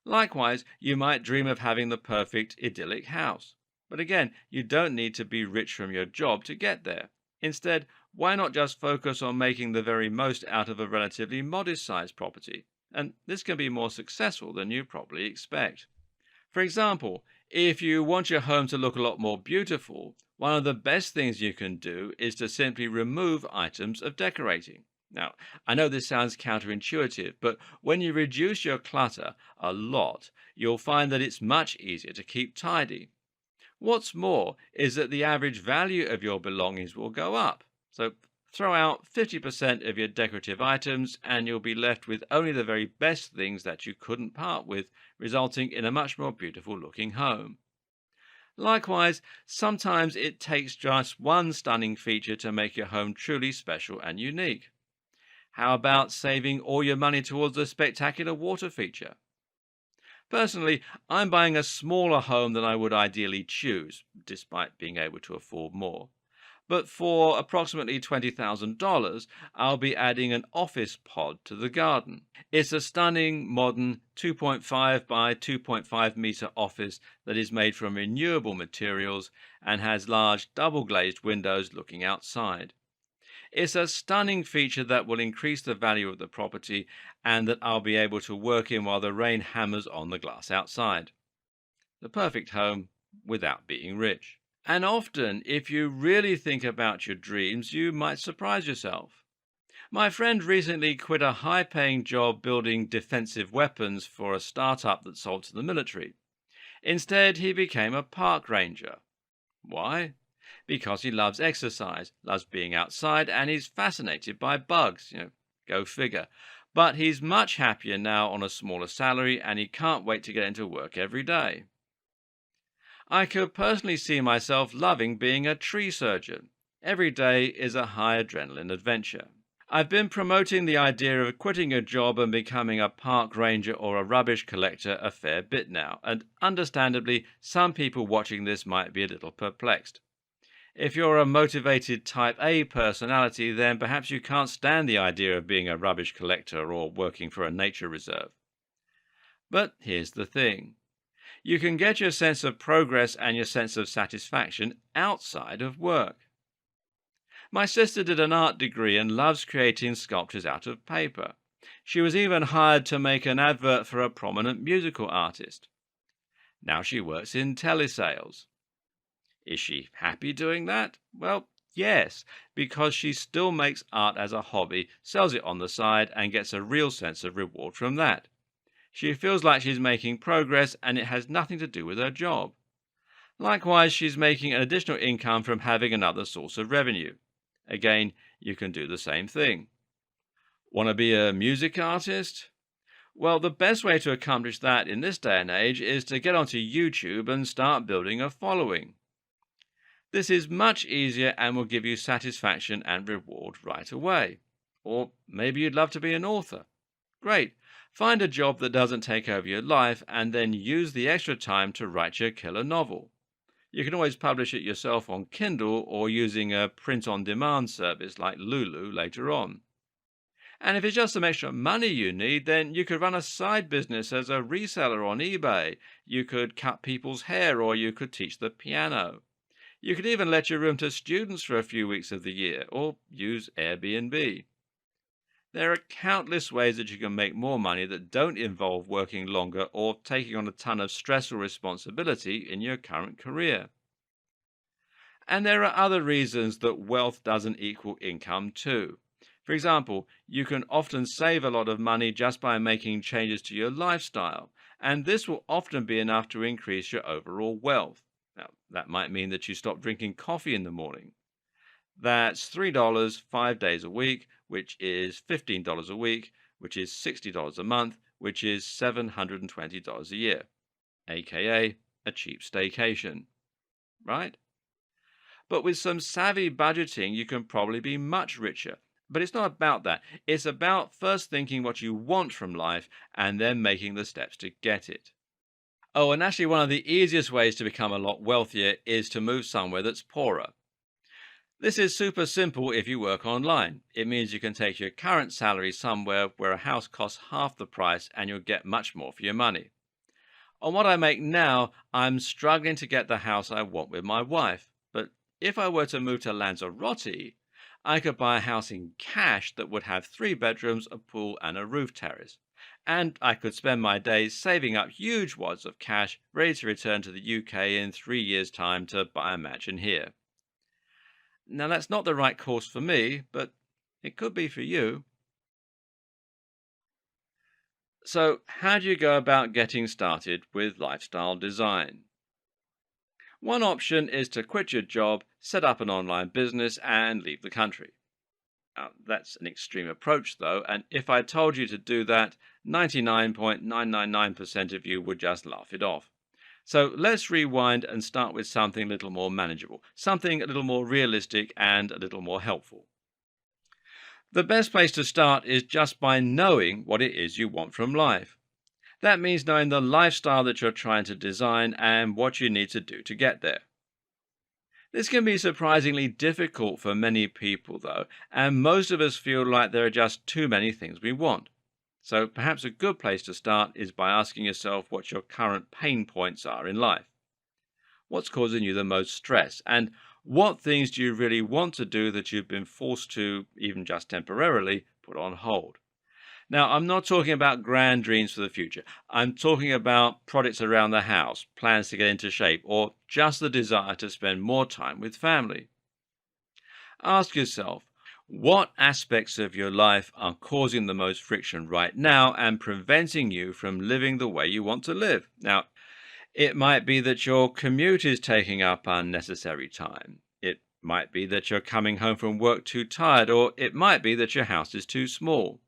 Likewise, you might dream of having the perfect idyllic house. But again, you don't need to be rich from your job to get there. Instead, why not just focus on making the very most out of a relatively modest-sized property? And this can be more successful than you probably expect. For example, if you want your home to look a lot more beautiful, one of the best things you can do is to simply remove items of decorating. Now, I know this sounds counterintuitive, but when you reduce your clutter a lot, you'll find that it's much easier to keep tidy. What's more is that the average value of your belongings will go up. So throw out 50% of your decorative items and you'll be left with only the very best things that you couldn't part with, resulting in a much more beautiful looking home. Likewise, sometimes it takes just one stunning feature to make your home truly special and unique. How about saving all your money towards a spectacular water feature? Personally, I'm buying a smaller home than I would ideally choose, despite being able to afford more. But for approximately $20,000, I'll be adding an office pod to the garden. It's a stunning, modern 2.5 by 2.5 meter office that is made from renewable materials and has large double glazed windows looking outside. It's a stunning feature that will increase the value of the property and that I'll be able to work in while the rain hammers on the glass outside. The perfect home without being rich. And often, if you really think about your dreams, you might surprise yourself. My friend recently quit a high paying job building defensive weapons for a startup that sold to the military. Instead, he became a park ranger. Why? Because he loves exercise, loves being outside, and he's fascinated by bugs. Go figure. But he's much happier now on a smaller salary, and he can't wait to get into work every day. I could personally see myself loving being a tree surgeon. Every day is a high adrenaline adventure. I've been promoting the idea of quitting a job and becoming a park ranger or a rubbish collector a fair bit now, and understandably, some people watching this might be a little perplexed. If you're a motivated type A personality, then perhaps you can't stand the idea of being a rubbish collector or working for a nature reserve. But here's the thing. You can get your sense of progress and your sense of satisfaction outside of work. My sister did an art degree and loves creating sculptures out of paper. She was even hired to make an advert for a prominent musical artist. Now she works in telesales. Is she happy doing that? Well, yes, because she still makes art as a hobby, sells it on the side, and gets a real sense of reward from that. She feels like she's making progress and it has nothing to do with her job. Likewise, she's making an additional income from having another source of revenue. Again, you can do the same thing. Want to be a music artist? Well, the best way to accomplish that in this day and age is to get onto YouTube and start building a following. This is much easier and will give you satisfaction and reward right away. Or maybe you'd love to be an author. Great. Find a job that doesn't take over your life and then use the extra time to write your killer novel. You can always publish it yourself on Kindle or using a print-on-demand service like Lulu later on. And if it's just some extra money you need, then you could run a side business as a reseller on eBay. You could cut people's hair or you could teach the piano. You could even let your room to students for a few weeks of the year or use Airbnb. There are countless ways that you can make more money that don't involve working longer or taking on a ton of stressful responsibility in your current career. And there are other reasons that wealth doesn't equal income too. For example, you can often save a lot of money just by making changes to your lifestyle, and this will often be enough to increase your overall wealth. Now, that might mean that you stop drinking coffee in the morning. That's $3 5 days a week, which is $15 a week, which is $60 a month, which is $720 a year, aka a cheap staycation. Right? But with some savvy budgeting, you can probably be much richer. But it's not about that. It's about first thinking what you want from life and then making the steps to get it. Oh, and actually one of the easiest ways to become a lot wealthier is to move somewhere that's poorer. This is super simple if you work online. It means you can take your current salary somewhere where a house costs half the price and you'll get much more for your money. On what I make now, I'm struggling to get the house I want with my wife. But if I were to move to Lanzarote, I could buy a house in cash that would have 3 bedrooms, a pool and a roof terrace. And I could spend my days saving up huge wads of cash ready to return to the UK in 3 years' time to buy a mansion here. Now, that's not the right course for me, but it could be for you. So, how do you go about getting started with lifestyle design? One option is to quit your job, set up an online business, and leave the country. Now, that's an extreme approach, though, and if I told you to do that, 99.999% of you would just laugh it off. So let's rewind and start with something a little more manageable, something a little more realistic and a little more helpful. The best place to start is just by knowing what it is you want from life. That means knowing the lifestyle that you're trying to design and what you need to do to get there. This can be surprisingly difficult for many people, though, and most of us feel like there are just too many things we want. So perhaps a good place to start is by asking yourself what your current pain points are in life. What's causing you the most stress? And what things do you really want to do that you've been forced to, even just temporarily, put on hold? Now, I'm not talking about grand dreams for the future. I'm talking about projects around the house, plans to get into shape, or just the desire to spend more time with family. Ask yourself, what aspects of your life are causing the most friction right now and preventing you from living the way you want to live? Now, it might be that your commute is taking up unnecessary time. It might be that you're coming home from work too tired, or it might be that your house is too small.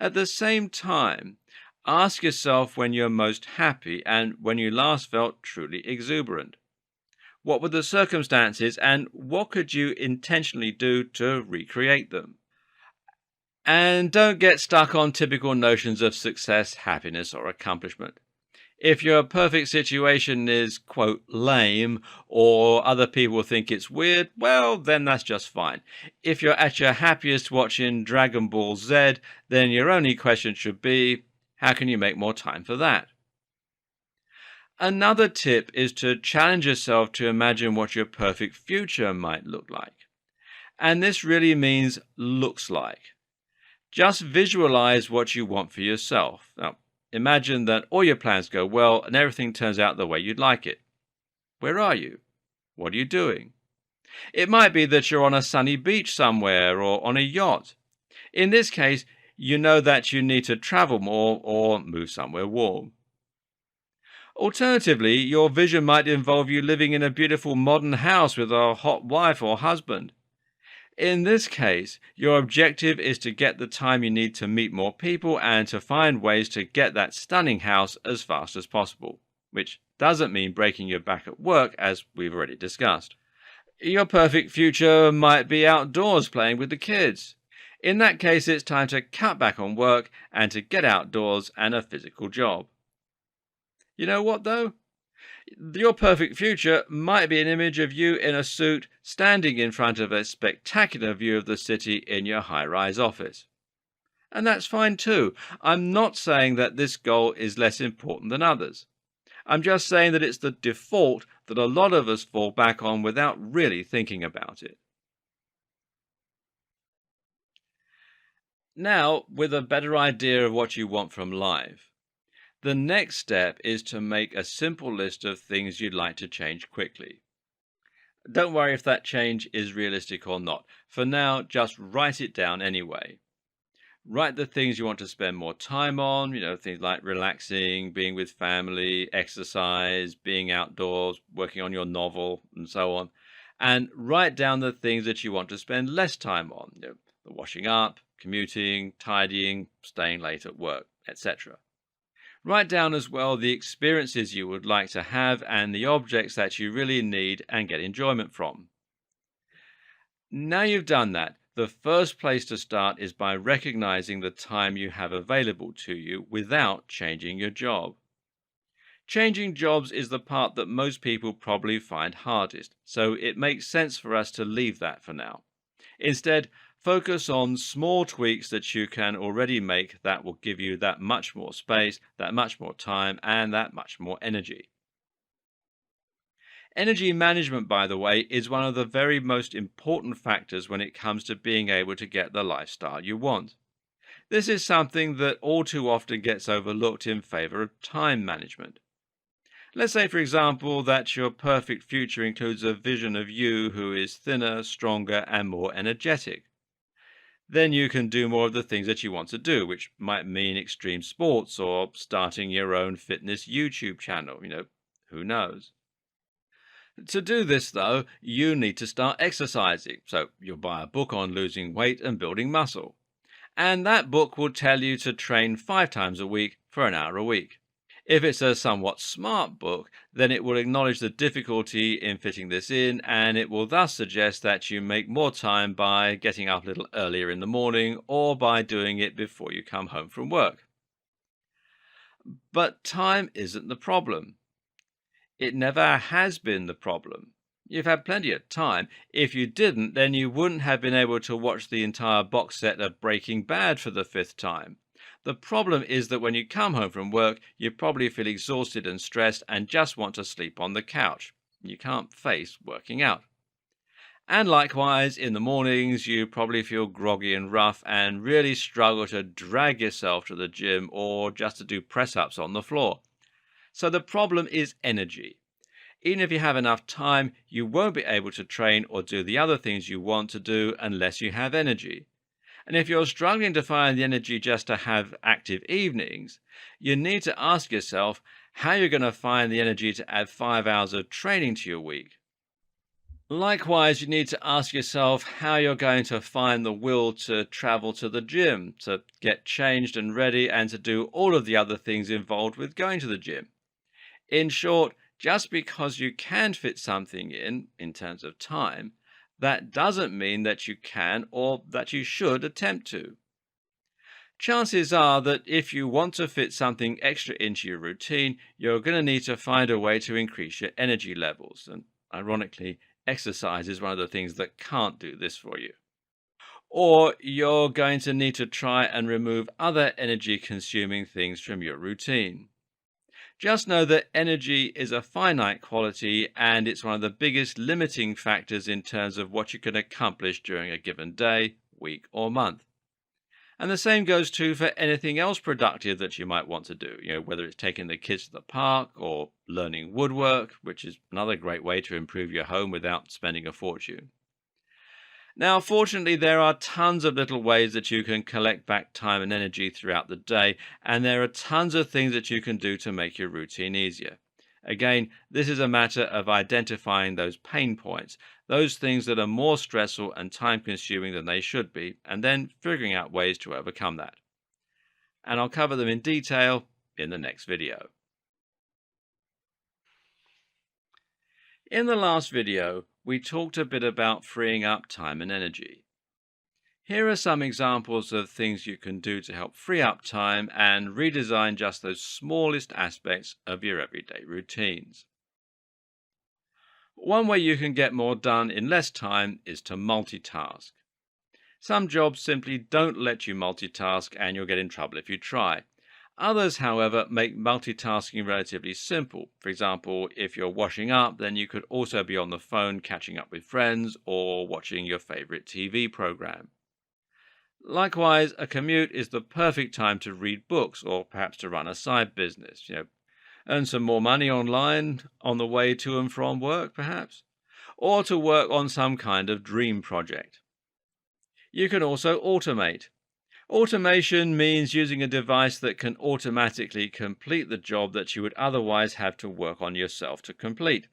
At the same time, ask yourself when you're most happy and when you last felt truly exuberant. What were the circumstances and what could you intentionally do to recreate them? And don't get stuck on typical notions of success, happiness, or accomplishment. If your perfect situation is, quote, lame, or other people think it's weird, well, then that's just fine. If you're at your happiest watching Dragon Ball Z, then your only question should be, how can you make more time for that? Another tip is to challenge yourself to imagine what your perfect future might look like. And this really means looks like. Just visualize what you want for yourself. Now, imagine that all your plans go well and everything turns out the way you'd like it. Where are you? What are you doing? It might be that you're on a sunny beach somewhere or on a yacht. In this case, you know that you need to travel more or move somewhere warm. Alternatively, your vision might involve you living in a beautiful modern house with a hot wife or husband. In this case, your objective is to get the time you need to meet more people and to find ways to get that stunning house as fast as possible, which doesn't mean breaking your back at work, as we've already discussed. Your perfect future might be outdoors playing with the kids. In that case, it's time to cut back on work and to get outdoors and a physical job. You know what, though? Your perfect future might be an image of you in a suit standing in front of a spectacular view of the city in your high-rise office. And that's fine too. I'm not saying that this goal is less important than others. I'm just saying that it's the default that a lot of us fall back on without really thinking about it. Now, with a better idea of what you want from life, the next step is to make a simple list of things you'd like to change quickly. Don't worry if that change is realistic or not. For now, just write it down anyway. Write the things you want to spend more time on, things like relaxing, being with family, exercise, being outdoors, working on your novel, and so on. And write down the things that you want to spend less time on, the washing up, commuting, tidying, staying late at work, etc. Write down as well the experiences you would like to have and the objects that you really need and get enjoyment from. Now you've done that, the first place to start is by recognizing the time you have available to you without changing your job. Changing jobs is the part that most people probably find hardest, so it makes sense for us to leave that for now. Instead, focus on small tweaks that you can already make that will give you that much more space, that much more time, and that much more energy. Energy management, by the way, is one of the very most important factors when it comes to being able to get the lifestyle you want. This is something that all too often gets overlooked in favor of time management. Let's say, for example, that your perfect future includes a vision of you who is thinner, stronger, and more energetic. Then you can do more of the things that you want to do, which might mean extreme sports or starting your own fitness YouTube channel, who knows. To do this, though, you need to start exercising. So you'll buy a book on losing weight and building muscle. And that book will tell you to train 5 times a week for an hour a week. If it's a somewhat smart book, then it will acknowledge the difficulty in fitting this in, and it will thus suggest that you make more time by getting up a little earlier in the morning or by doing it before you come home from work. But time isn't the problem. It never has been the problem. You've had plenty of time. If you didn't, then you wouldn't have been able to watch the entire box set of Breaking Bad for the 5th time. The problem is that when you come home from work, you probably feel exhausted and stressed and just want to sleep on the couch. You can't face working out. And likewise, in the mornings, you probably feel groggy and rough and really struggle to drag yourself to the gym or just to do press-ups on the floor. So the problem is energy. Even if you have enough time, you won't be able to train or do the other things you want to do unless you have energy. And if you're struggling to find the energy just to have active evenings, you need to ask yourself how you're going to find the energy to add 5 hours of training to your week. Likewise, you need to ask yourself how you're going to find the will to travel to the gym, to get changed and ready, and to do all of the other things involved with going to the gym. In short, just because you can fit something in terms of time, that doesn't mean that you can or that you should attempt to. Chances are that if you want to fit something extra into your routine, you're going to need to find a way to increase your energy levels. And ironically, exercise is one of the things that can't do this for you. Or you're going to need to try and remove other energy-consuming things from your routine. Just know that energy is a finite quality and it's one of the biggest limiting factors in terms of what you can accomplish during a given day, week, or month. And the same goes too for anything else productive that you might want to do, whether it's taking the kids to the park or learning woodwork, which is another great way to improve your home without spending a fortune. Now, fortunately, there are tons of little ways that you can collect back time and energy throughout the day, and there are tons of things that you can do to make your routine easier. Again, this is a matter of identifying those pain points, those things that are more stressful and time-consuming than they should be, and then figuring out ways to overcome that. And I'll cover them in detail in the next video. In the last video, we talked a bit about freeing up time and energy. Here are some examples of things you can do to help free up time and redesign just those smallest aspects of your everyday routines. One way you can get more done in less time is to multitask. Some jobs simply don't let you multitask and you'll get in trouble if you try. Others, however, make multitasking relatively simple. For example, if you're washing up, then you could also be on the phone catching up with friends or watching your favorite TV program. Likewise, a commute is the perfect time to read books or perhaps to run a side business. Earn some more money online on the way to and from work, perhaps, or to work on some kind of dream project. You can also automate. Automation means using a device that can automatically complete the job that you would otherwise have to work on yourself to complete.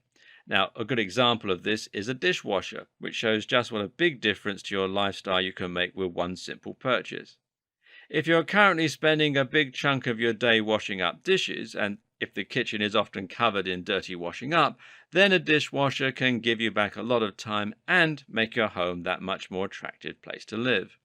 Now, a good example of this is a dishwasher, which shows just what a big difference to your lifestyle you can make with one simple purchase. If you're currently spending a big chunk of your day washing up dishes, and if the kitchen is often covered in dirty washing up, then a dishwasher can give you back a lot of time and make your home that much more attractive place to live.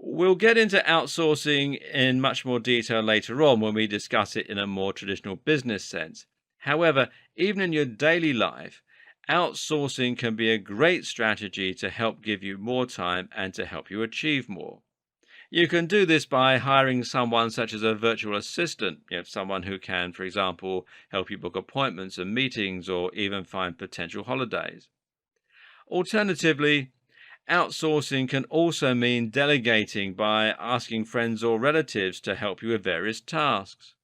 We'll get into outsourcing in much more detail later on when we discuss it in a more traditional business sense. However, even in your daily life, outsourcing can be a great strategy to help give you more time and to help you achieve more. You can do this by hiring someone such as a virtual assistant, someone who can, for example, help you book appointments and meetings or even find potential holidays. Alternatively, outsourcing can also mean delegating by asking friends or relatives to help you with various tasks.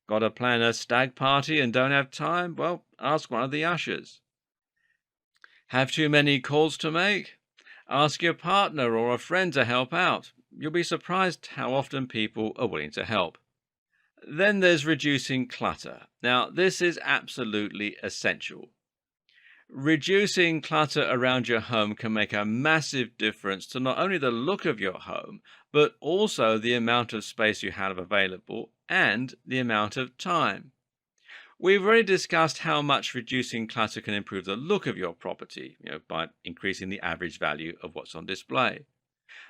Got to plan a stag party and don't have time? Well, ask one of the ushers. Have too many calls to make? Ask your partner or a friend to help out. You'll be surprised how often people are willing to help. Then there's reducing clutter. Now, this is absolutely essential. Reducing clutter around your home can make a massive difference to not only the look of your home, but also the amount of space you have available and the amount of time. We've already discussed how much reducing clutter can improve the look of your property, by increasing the average value of what's on display.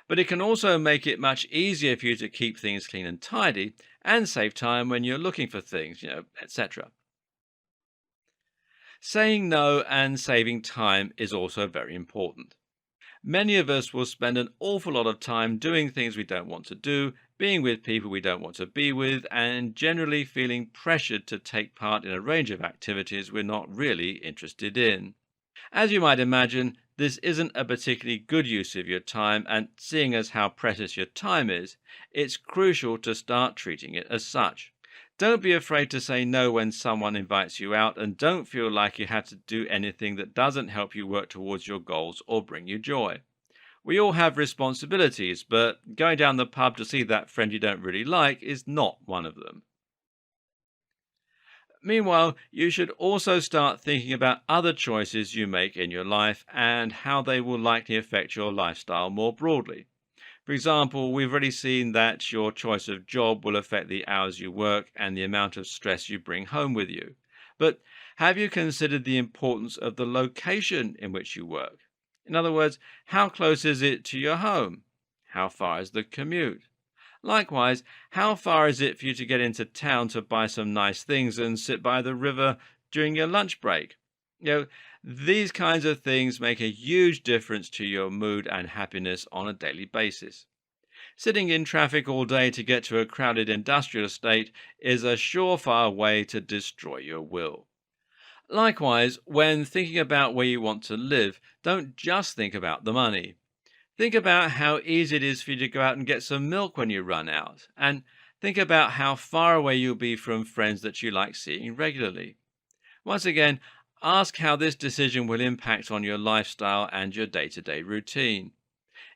But it can also make it much easier for you to keep things clean and tidy and save time when you're looking for things, etc. Saying no and saving time is also very important. Many of us will spend an awful lot of time doing things we don't want to do, being with people we don't want to be with, and generally feeling pressured to take part in a range of activities we're not really interested in. As you might imagine, this isn't a particularly good use of your time, and seeing as how precious your time is, it's crucial to start treating it as such. Don't be afraid to say no when someone invites you out, and don't feel like you have to do anything that doesn't help you work towards your goals or bring you joy. We all have responsibilities, but going down the pub to see that friend you don't really like is not one of them. Meanwhile, you should also start thinking about other choices you make in your life and how they will likely affect your lifestyle more broadly. For example, we've already seen that your choice of job will affect the hours you work and the amount of stress you bring home with you. But have you considered the importance of the location in which you work? In other words, how close is it to your home? How far is the commute? Likewise, how far is it for you to get into town to buy some nice things and sit by the river during your lunch break? These kinds of things make a huge difference to your mood and happiness on a daily basis. Sitting in traffic all day to get to a crowded industrial estate is a surefire way to destroy your will. Likewise, when thinking about where you want to live, don't just think about the money. Think about how easy it is for you to go out and get some milk when you run out, and think about how far away you'll be from friends that you like seeing regularly. Once again, ask how this decision will impact on your lifestyle and your day-to-day routine.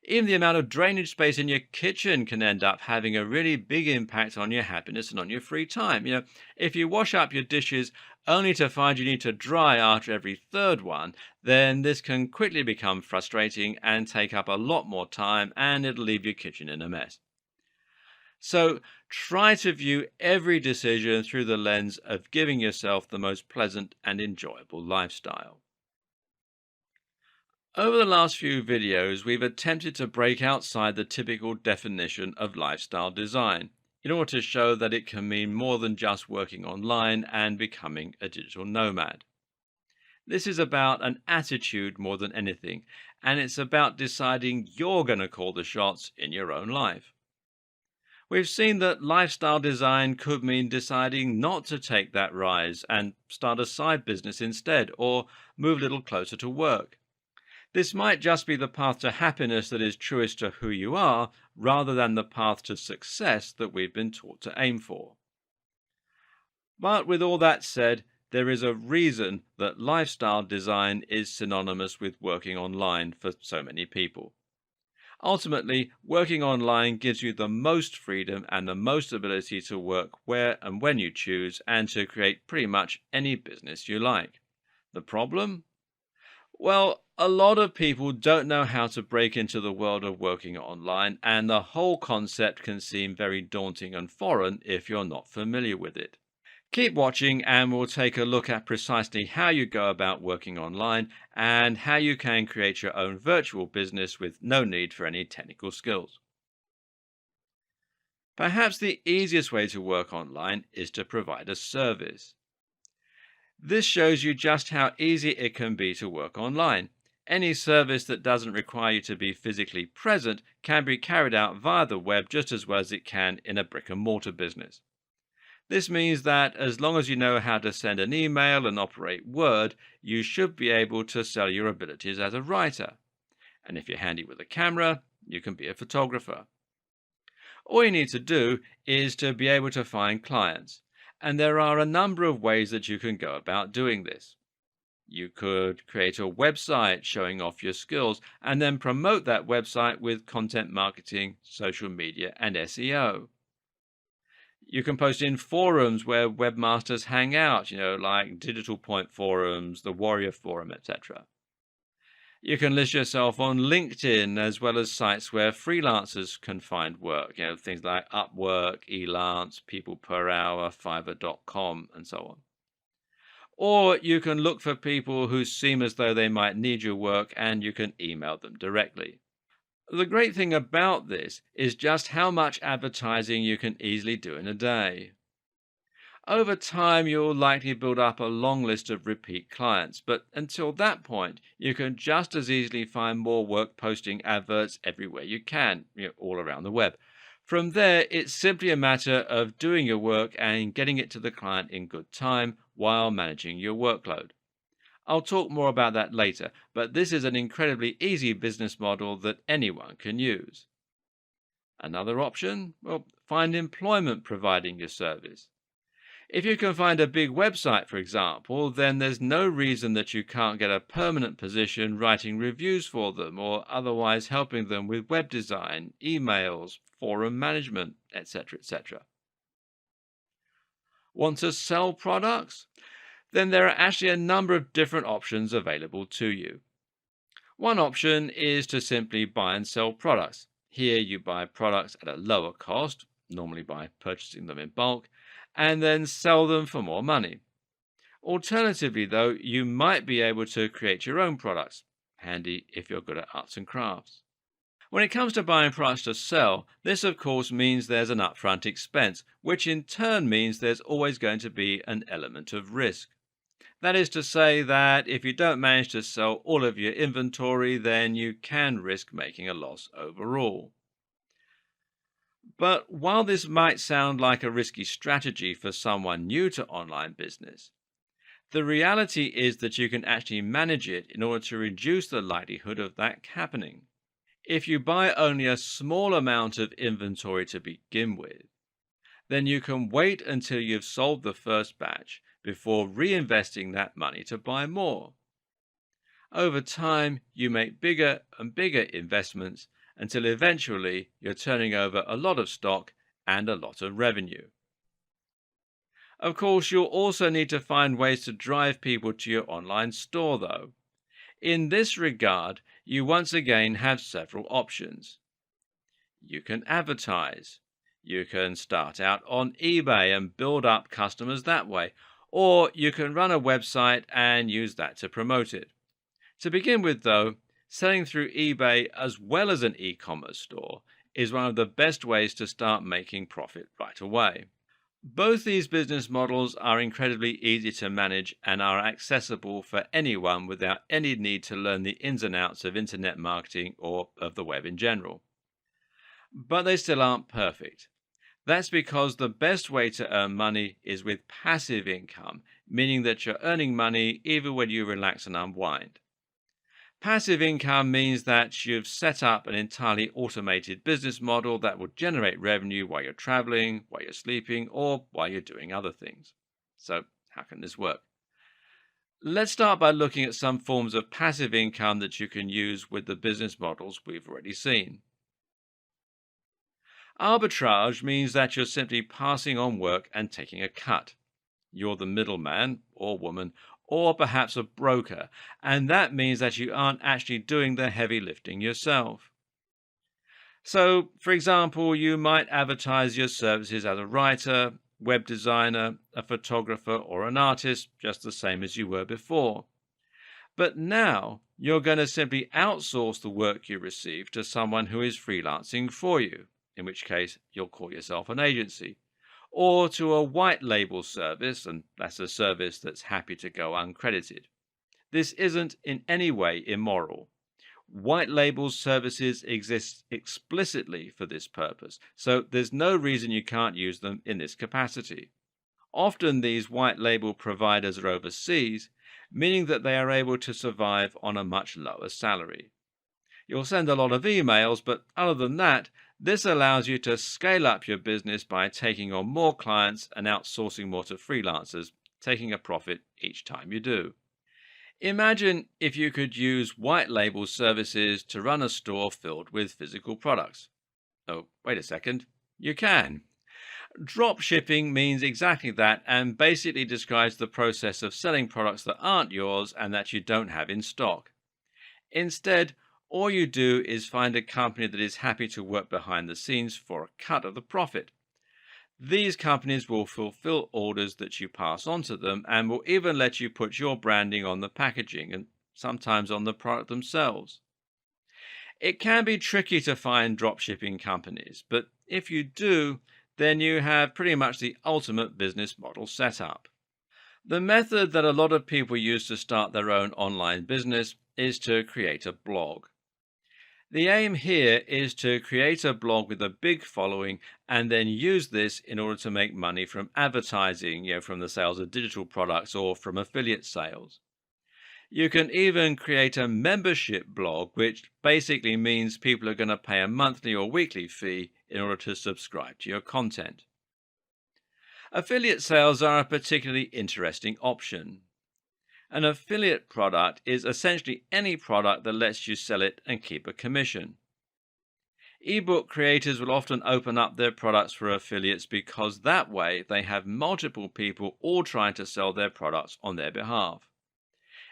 Even the amount of drainage space in your kitchen can end up having a really big impact on your happiness and on your free time. If you wash up your dishes only to find you need to dry after every third one, then this can quickly become frustrating and take up a lot more time, and it'll leave your kitchen in a mess. So try to view every decision through the lens of giving yourself the most pleasant and enjoyable lifestyle. Over the last few videos, we've attempted to break outside the typical definition of lifestyle design in order to show that it can mean more than just working online and becoming a digital nomad. This is about an attitude more than anything, and it's about deciding you're going to call the shots in your own life. We've seen that lifestyle design could mean deciding not to take that rise and start a side business instead, or move a little closer to work. This might just be the path to happiness that is truest to who you are, rather than the path to success that we've been taught to aim for. But with all that said, there is a reason that lifestyle design is synonymous with working online for so many people. Ultimately, working online gives you the most freedom and the most ability to work where and when you choose, and to create pretty much any business you like. The problem? Well, a lot of people don't know how to break into the world of working online, and the whole concept can seem very daunting and foreign if you're not familiar with it. Keep watching and we'll take a look at precisely how you go about working online and how you can create your own virtual business with no need for any technical skills. Perhaps the easiest way to work online is to provide a service. This shows you just how easy it can be to work online. Any service that doesn't require you to be physically present can be carried out via the web just as well as it can in a brick-and-mortar business. This means that as long as you know how to send an email and operate Word, you should be able to sell your abilities as a writer. And if you're handy with a camera, you can be a photographer. All you need to do is to be able to find clients. And there are a number of ways that you can go about doing this. You could create a website showing off your skills and then promote that website with content marketing, social media, and SEO. You can post in forums where webmasters hang out, like Digital Point forums, the Warrior Forum, etc. You can list yourself on LinkedIn as well as sites where freelancers can find work, things like Upwork, Elance, People Per Hour, Fiverr.com, and so on. Or you can look for people who seem as though they might need your work and you can email them directly. The great thing about this is just how much advertising you can easily do in a day. Over time, you'll likely build up a long list of repeat clients, but until that point, you can just as easily find more work posting adverts everywhere you can, all around the web. From there, it's simply a matter of doing your work and getting it to the client in good time while managing your workload. I'll talk more about that later, but this is an incredibly easy business model that anyone can use. Another option? Well, find employment providing your service. If you can find a big website, for example, then there's no reason that you can't get a permanent position writing reviews for them or otherwise helping them with web design, emails, forum management, etc., etc. Want to sell products? Then there are actually a number of different options available to you. One option is to simply buy and sell products. Here you buy products at a lower cost, normally by purchasing them in bulk, and then sell them for more money. Alternatively, though, you might be able to create your own products, handy if you're good at arts and crafts. When it comes to buying products to sell, this of course means there's an upfront expense, which in turn means there's always going to be an element of risk. That is to say that if you don't manage to sell all of your inventory, then you can risk making a loss overall. But while this might sound like a risky strategy for someone new to online business, the reality is that you can actually manage it in order to reduce the likelihood of that happening. If you buy only a small amount of inventory to begin with, then you can wait until you've sold the first batch before reinvesting that money to buy more. Over time, you make bigger and bigger investments until eventually you're turning over a lot of stock and a lot of revenue. Of course, you'll also need to find ways to drive people to your online store, though. In this regard, you once again have several options. You can advertise. You can start out on eBay and build up customers that way, or you can run a website and use that to promote it. To begin with, though, selling through eBay as well as an e-commerce store is one of the best ways to start making profit right away. Both these business models are incredibly easy to manage and are accessible for anyone without any need to learn the ins and outs of internet marketing or of the web in general. But they still aren't perfect. That's because the best way to earn money is with passive income, meaning that you're earning money even when you relax and unwind. Passive income means that you've set up an entirely automated business model that will generate revenue while you're traveling, while you're sleeping, or while you're doing other things. So, how can this work? Let's start by looking at some forms of passive income that you can use with the business models we've already seen. Arbitrage means that you're simply passing on work and taking a cut. You're the middleman or woman, or perhaps a broker, and that means that you aren't actually doing the heavy lifting yourself. So, for example, you might advertise your services as a writer, web designer, a photographer, or an artist, just the same as you were before. But now you're going to simply outsource the work you receive to someone who is freelancing for you, in which case you'll call yourself an agency, or to a white label service, and that's a service that's happy to go uncredited. This isn't in any way immoral. White label services exist explicitly for this purpose, so there's no reason you can't use them in this capacity. Often these white label providers are overseas, meaning that they are able to survive on a much lower salary. You'll send a lot of emails, but other than that, this allows you to scale up your business by taking on more clients and outsourcing more to freelancers, taking a profit each time you do. Imagine if you could use white label services to run a store filled with physical products. Oh, wait a second. You can. Drop shipping means exactly that and basically describes the process of selling products that aren't yours and that you don't have in stock. Instead, all you do is find a company that is happy to work behind the scenes for a cut of the profit. These companies will fulfill orders that you pass on to them and will even let you put your branding on the packaging and sometimes on the product themselves. It can be tricky to find dropshipping companies, but if you do, then you have pretty much the ultimate business model set up. The method that a lot of people use to start their own online business is to create a blog. The aim here is to create a blog with a big following and then use this in order to make money from advertising, from the sales of digital products or from affiliate sales. You can even create a membership blog, which basically means people are going to pay a monthly or weekly fee in order to subscribe to your content. Affiliate sales are a particularly interesting option. An affiliate product is essentially any product that lets you sell it and keep a commission. Ebook creators will often open up their products for affiliates because that way they have multiple people all trying to sell their products on their behalf.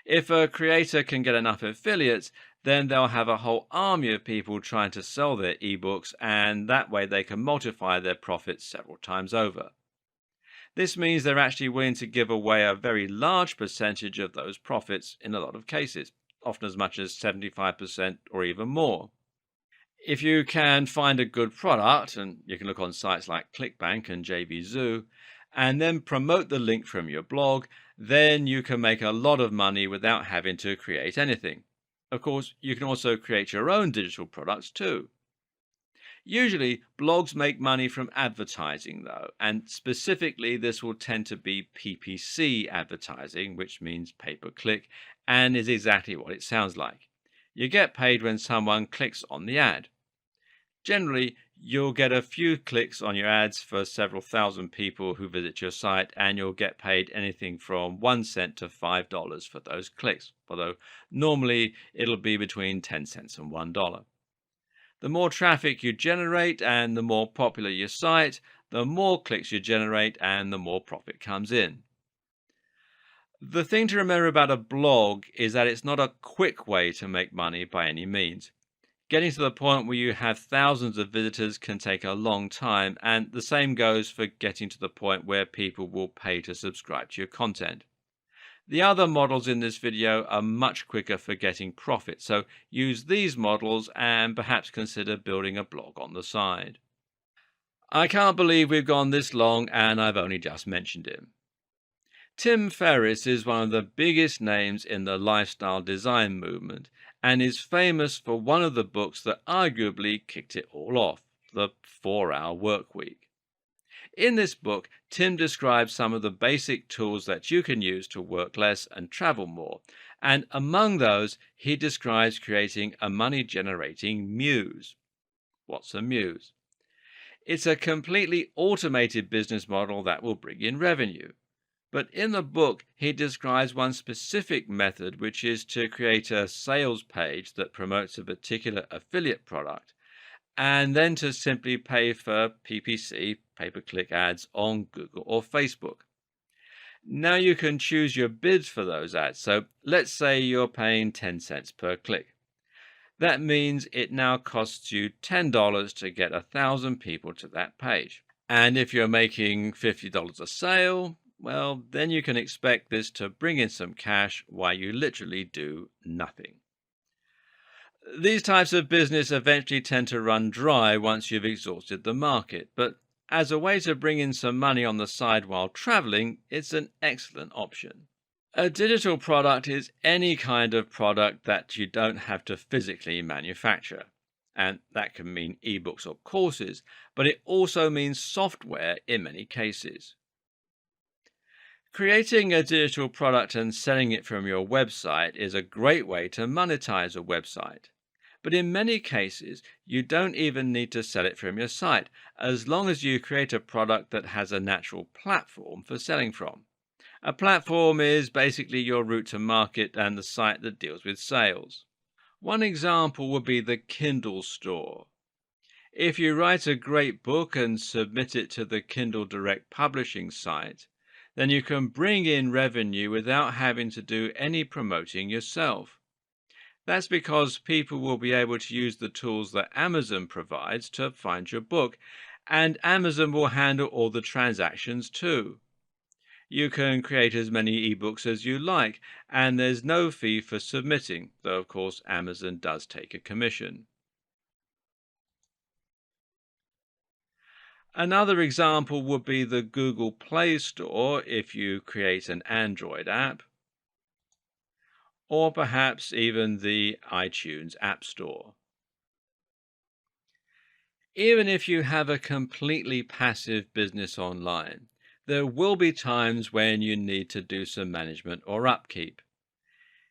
If a creator can get enough affiliates, then they'll have a whole army of people trying to sell their ebooks, and that way they can multiply their profits several times over. This means they're actually willing to give away a very large percentage of those profits in a lot of cases, often as much as 75% or even more. If you can find a good product, and you can look on sites like ClickBank and JVZoo, and then promote the link from your blog, then you can make a lot of money without having to create anything. Of course, you can also create your own digital products too. Usually, blogs make money from advertising, though, and specifically this will tend to be PPC advertising, which means pay-per-click, and is exactly what it sounds like. You get paid when someone clicks on the ad. Generally, you'll get a few clicks on your ads for several thousand people who visit your site, and you'll get paid anything from 1 cent to $5 for those clicks, although normally it'll be between 10 cents and $1. The more traffic you generate and the more popular your site, the more clicks you generate and the more profit comes in. The thing to remember about a blog is that it's not a quick way to make money by any means. Getting to the point where you have thousands of visitors can take a long time, and the same goes for getting to the point where people will pay to subscribe to your content. The other models in this video are much quicker for getting profit, so use these models and perhaps consider building a blog on the side. I can't believe we've gone this long and I've only just mentioned him. Tim Ferriss is one of the biggest names in the lifestyle design movement and is famous for one of the books that arguably kicked it all off, The 4-Hour Workweek. In this book, Tim describes some of the basic tools that you can use to work less and travel more, and among those, he describes creating a money-generating muse. What's a muse? It's a completely automated business model that will bring in revenue. But in the book, he describes one specific method, which is to create a sales page that promotes a particular affiliate product, and then to simply pay for PPC, pay-per-click ads on Google or Facebook. Now you can choose your bids for those ads. So let's say you're paying 10 cents per click. That means it now costs you $10 to get 1,000 people to that page. And if you're making $50 a sale, well, then you can expect this to bring in some cash while you literally do nothing. These types of business eventually tend to run dry once you've exhausted the market, but as a way to bring in some money on the side while traveling, it's an excellent option. A digital product is any kind of product that you don't have to physically manufacture. And that can mean ebooks or courses, but it also means software in many cases. Creating a digital product and selling it from your website is a great way to monetize a website. But in many cases, you don't even need to sell it from your site, as long as you create a product that has a natural platform for selling from. A platform is basically your route to market and the site that deals with sales. One example would be the Kindle store. If you write a great book and submit it to the Kindle Direct publishing site, then you can bring in revenue without having to do any promoting yourself. That's because people will be able to use the tools that Amazon provides to find your book, and Amazon will handle all the transactions too. You can create as many ebooks as you like, and there's no fee for submitting, though of course Amazon does take a commission. Another example would be the Google Play Store if you create an Android app, or perhaps even the iTunes App Store. Even if you have a completely passive business online, there will be times when you need to do some management or upkeep.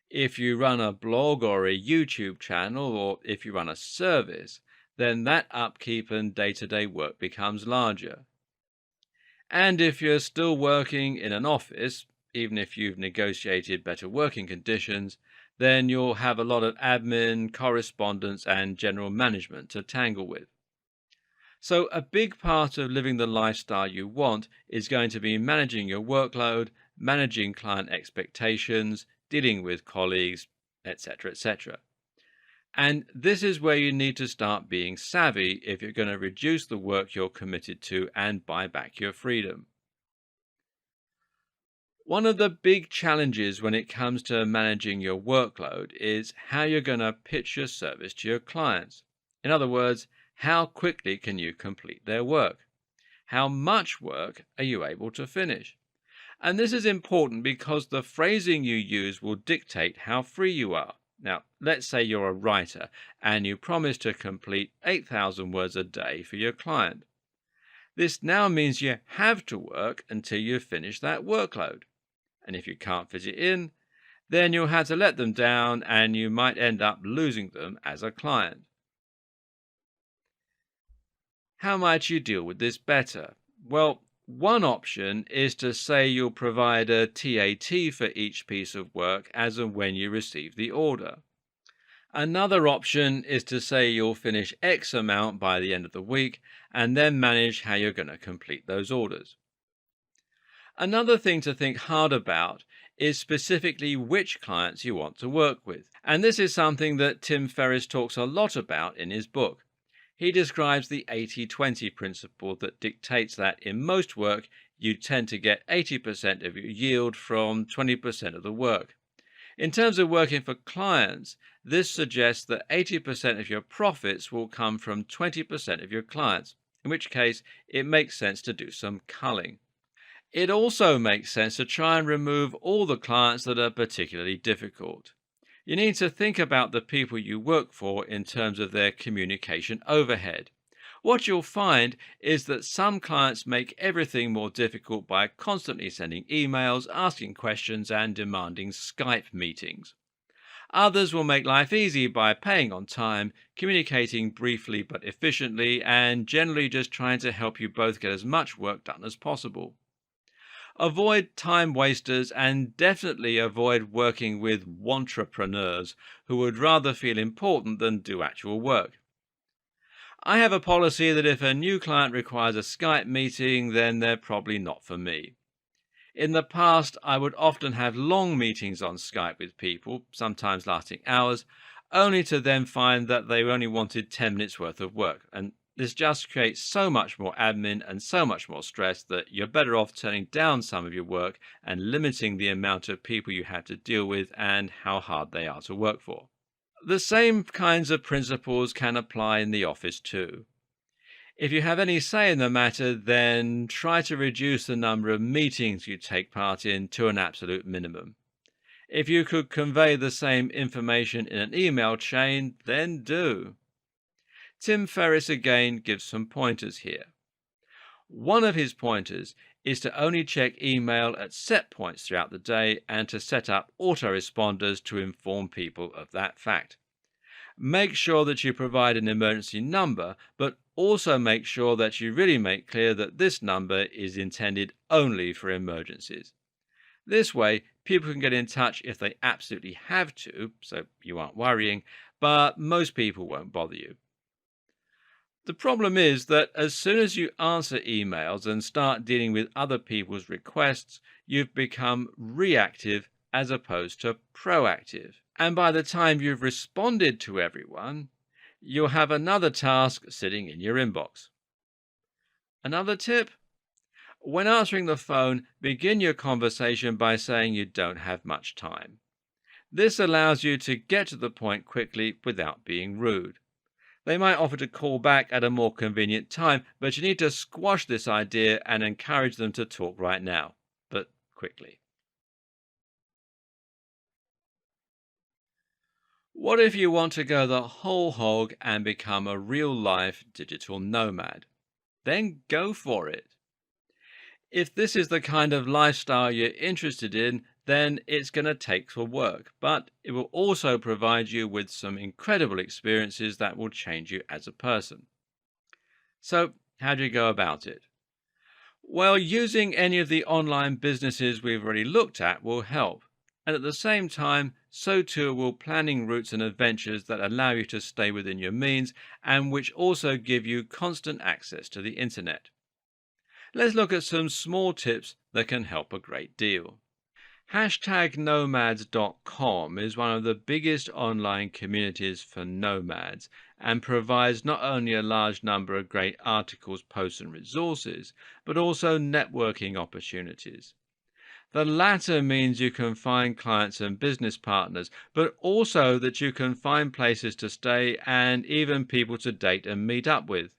If you run a blog or a YouTube channel, or if you run a service, then that upkeep and day-to-day work becomes larger. And if you're still working in an office, even if you've negotiated better working conditions, then you'll have a lot of admin, correspondence, and general management to tangle with. So a big part of living the lifestyle you want is going to be managing your workload, managing client expectations, dealing with colleagues, etc., etc. And this is where you need to start being savvy if you're going to reduce the work you're committed to and buy back your freedom. One of the big challenges when it comes to managing your workload is how you're going to pitch your service to your clients. In other words, how quickly can you complete their work? How much work are you able to finish? And this is important because the phrasing you use will dictate how free you are. Now, let's say you're a writer and you promise to complete 8,000 words a day for your client. This now means you have to work until you finish that workload. And if you can't fit it in, then you'll have to let them down and you might end up losing them as a client. How might you deal with this better? Well, one option is to say you'll provide a TAT for each piece of work as and when you receive the order. Another option is to say you'll finish X amount by the end of the week and then manage how you're going to complete those orders. Another thing to think hard about is specifically which clients you want to work with. And this is something that Tim Ferriss talks a lot about in his book. He describes the 80-20 principle that dictates that in most work, you tend to get 80% of your yield from 20% of the work. In terms of working for clients, this suggests that 80% of your profits will come from 20% of your clients, in which case it makes sense to do some culling. It also makes sense to try and remove all the clients that are particularly difficult. You need to think about the people you work for in terms of their communication overhead. What you'll find is that some clients make everything more difficult by constantly sending emails, asking questions, and demanding Skype meetings. Others will make life easy by paying on time, communicating briefly but efficiently, and generally just trying to help you both get as much work done as possible. Avoid time wasters and definitely avoid working with wantrepreneurs who would rather feel important than do actual work. I have a policy that if a new client requires a Skype meeting, then they're probably not for me. In the past, I would often have long meetings on Skype with people, sometimes lasting hours, only to then find that they only wanted 10 minutes worth of work, and this just creates so much more admin and so much more stress that you're better off turning down some of your work and limiting the amount of people you have to deal with and how hard they are to work for. The same kinds of principles can apply in the office too. If you have any say in the matter, then try to reduce the number of meetings you take part in to an absolute minimum. If you could convey the same information in an email chain, then do. Tim Ferriss again gives some pointers here. One of his pointers is to only check email at set points throughout the day and to set up autoresponders to inform people of that fact. Make sure that you provide an emergency number, but also make sure that you really make clear that this number is intended only for emergencies. This way, people can get in touch if they absolutely have to, so you aren't worrying, but most people won't bother you. The problem is that as soon as you answer emails and start dealing with other people's requests, you've become reactive as opposed to proactive. And by the time you've responded to everyone, you'll have another task sitting in your inbox. Another tip: when answering the phone, begin your conversation by saying you don't have much time. This allows you to get to the point quickly without being rude. They might offer to call back at a more convenient time, but you need to squash this idea and encourage them to talk right now, but quickly. What if you want to go the whole hog and become a real-life digital nomad? Then go for it. If this is the kind of lifestyle you're interested in, then it's going to take some work, but it will also provide you with some incredible experiences that will change you as a person. So, how do you go about it? Well, using any of the online businesses we've already looked at will help. And at the same time, so too will planning routes and adventures that allow you to stay within your means and which also give you constant access to the internet. Let's look at some small tips that can help a great deal. #nomads.com is one of the biggest online communities for nomads and provides not only a large number of great articles, posts, and resources, but also networking opportunities. The latter means you can find clients and business partners, but also that you can find places to stay and even people to date and meet up with.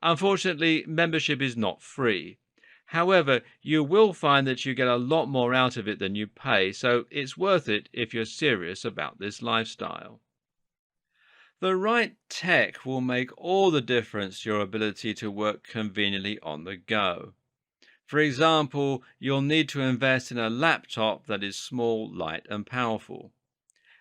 Unfortunately, membership is not free. However, you will find that you get a lot more out of it than you pay, so it's worth it if you're serious about this lifestyle. The right tech will make all the difference to your ability to work conveniently on the go. For example, you'll need to invest in a laptop that is small, light, and powerful.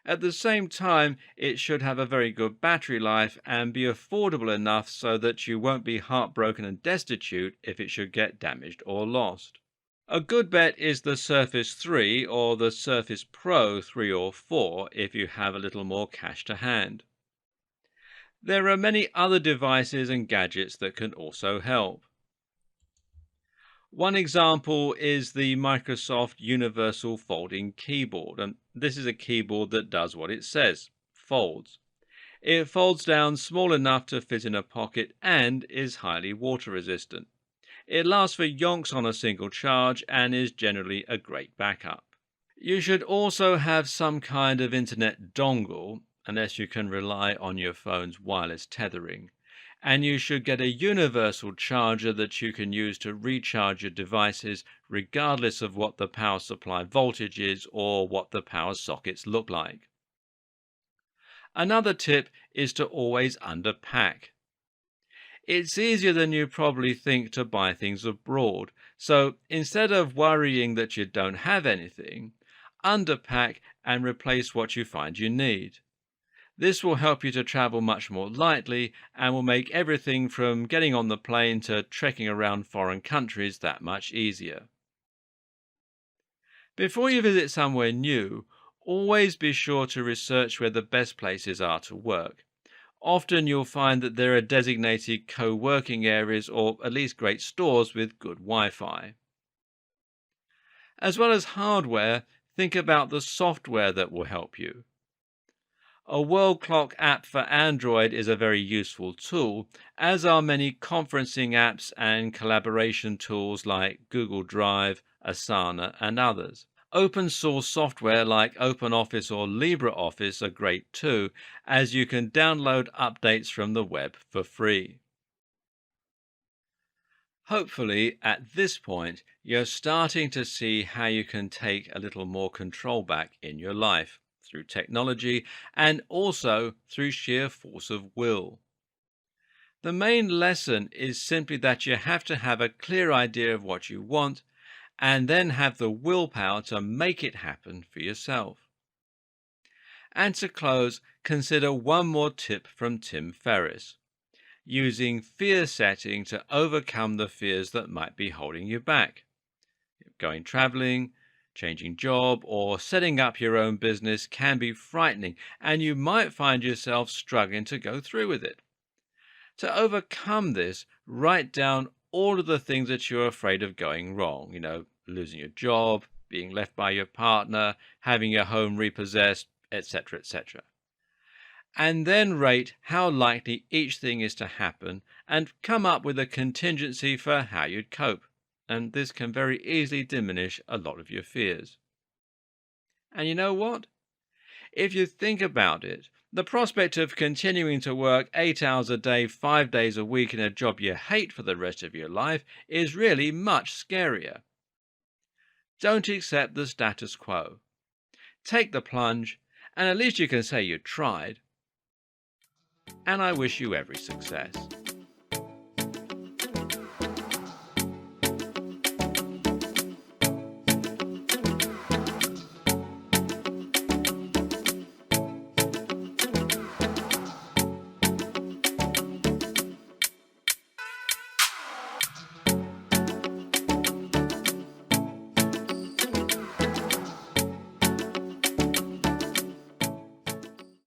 At the same time, it should have a very good battery life and be affordable enough so that you won't be heartbroken and destitute if it should get damaged or lost. A good bet is the Surface 3 or the Surface Pro 3 or 4 if you have a little more cash to hand. There are many other devices and gadgets that can also help. One example is the Microsoft Universal Folding Keyboard, and this is a keyboard that does what it says, folds. It folds down small enough to fit in a pocket and is highly water resistant. It lasts for yonks on a single charge and is generally a great backup. You should also have some kind of internet dongle, unless you can rely on your phone's wireless tethering. And you should get a universal charger that you can use to recharge your devices regardless of what the power supply voltage is or what the power sockets look like. Another tip is to always underpack. It's easier than you probably think to buy things abroad, so instead of worrying that you don't have anything, underpack and replace what you find you need. This will help you to travel much more lightly and will make everything from getting on the plane to trekking around foreign countries that much easier. Before you visit somewhere new, always be sure to research where the best places are to work. Often you'll find that there are designated co-working areas or at least great stores with good Wi-Fi. As well as hardware, think about the software that will help you. A world clock app for Android is a very useful tool, as are many conferencing apps and collaboration tools like Google Drive, Asana, and others. Open source software like OpenOffice or LibreOffice are great too, as you can download updates from the web for free. Hopefully, at this point, you're starting to see how you can take a little more control back in your life through technology and also through sheer force of will. The main lesson is simply that you have to have a clear idea of what you want and then have the willpower to make it happen for yourself. And to close, consider one more tip from Tim Ferriss: using fear setting to overcome the fears that might be holding you back. Going traveling, changing job, or setting up your own business can be frightening, and you might find yourself struggling to go through with it. To overcome this, write down all of the things that you're afraid of going wrong. Losing your job, being left by your partner, having your home repossessed, etc., etc. And then rate how likely each thing is to happen and come up with a contingency for how you'd cope. And this can very easily diminish a lot of your fears. And you know what? If you think about it, the prospect of continuing to work 8 hours a day, 5 days a week in a job you hate for the rest of your life is really much scarier. Don't accept the status quo. Take the plunge, and at least you can say you tried. And I wish you every success.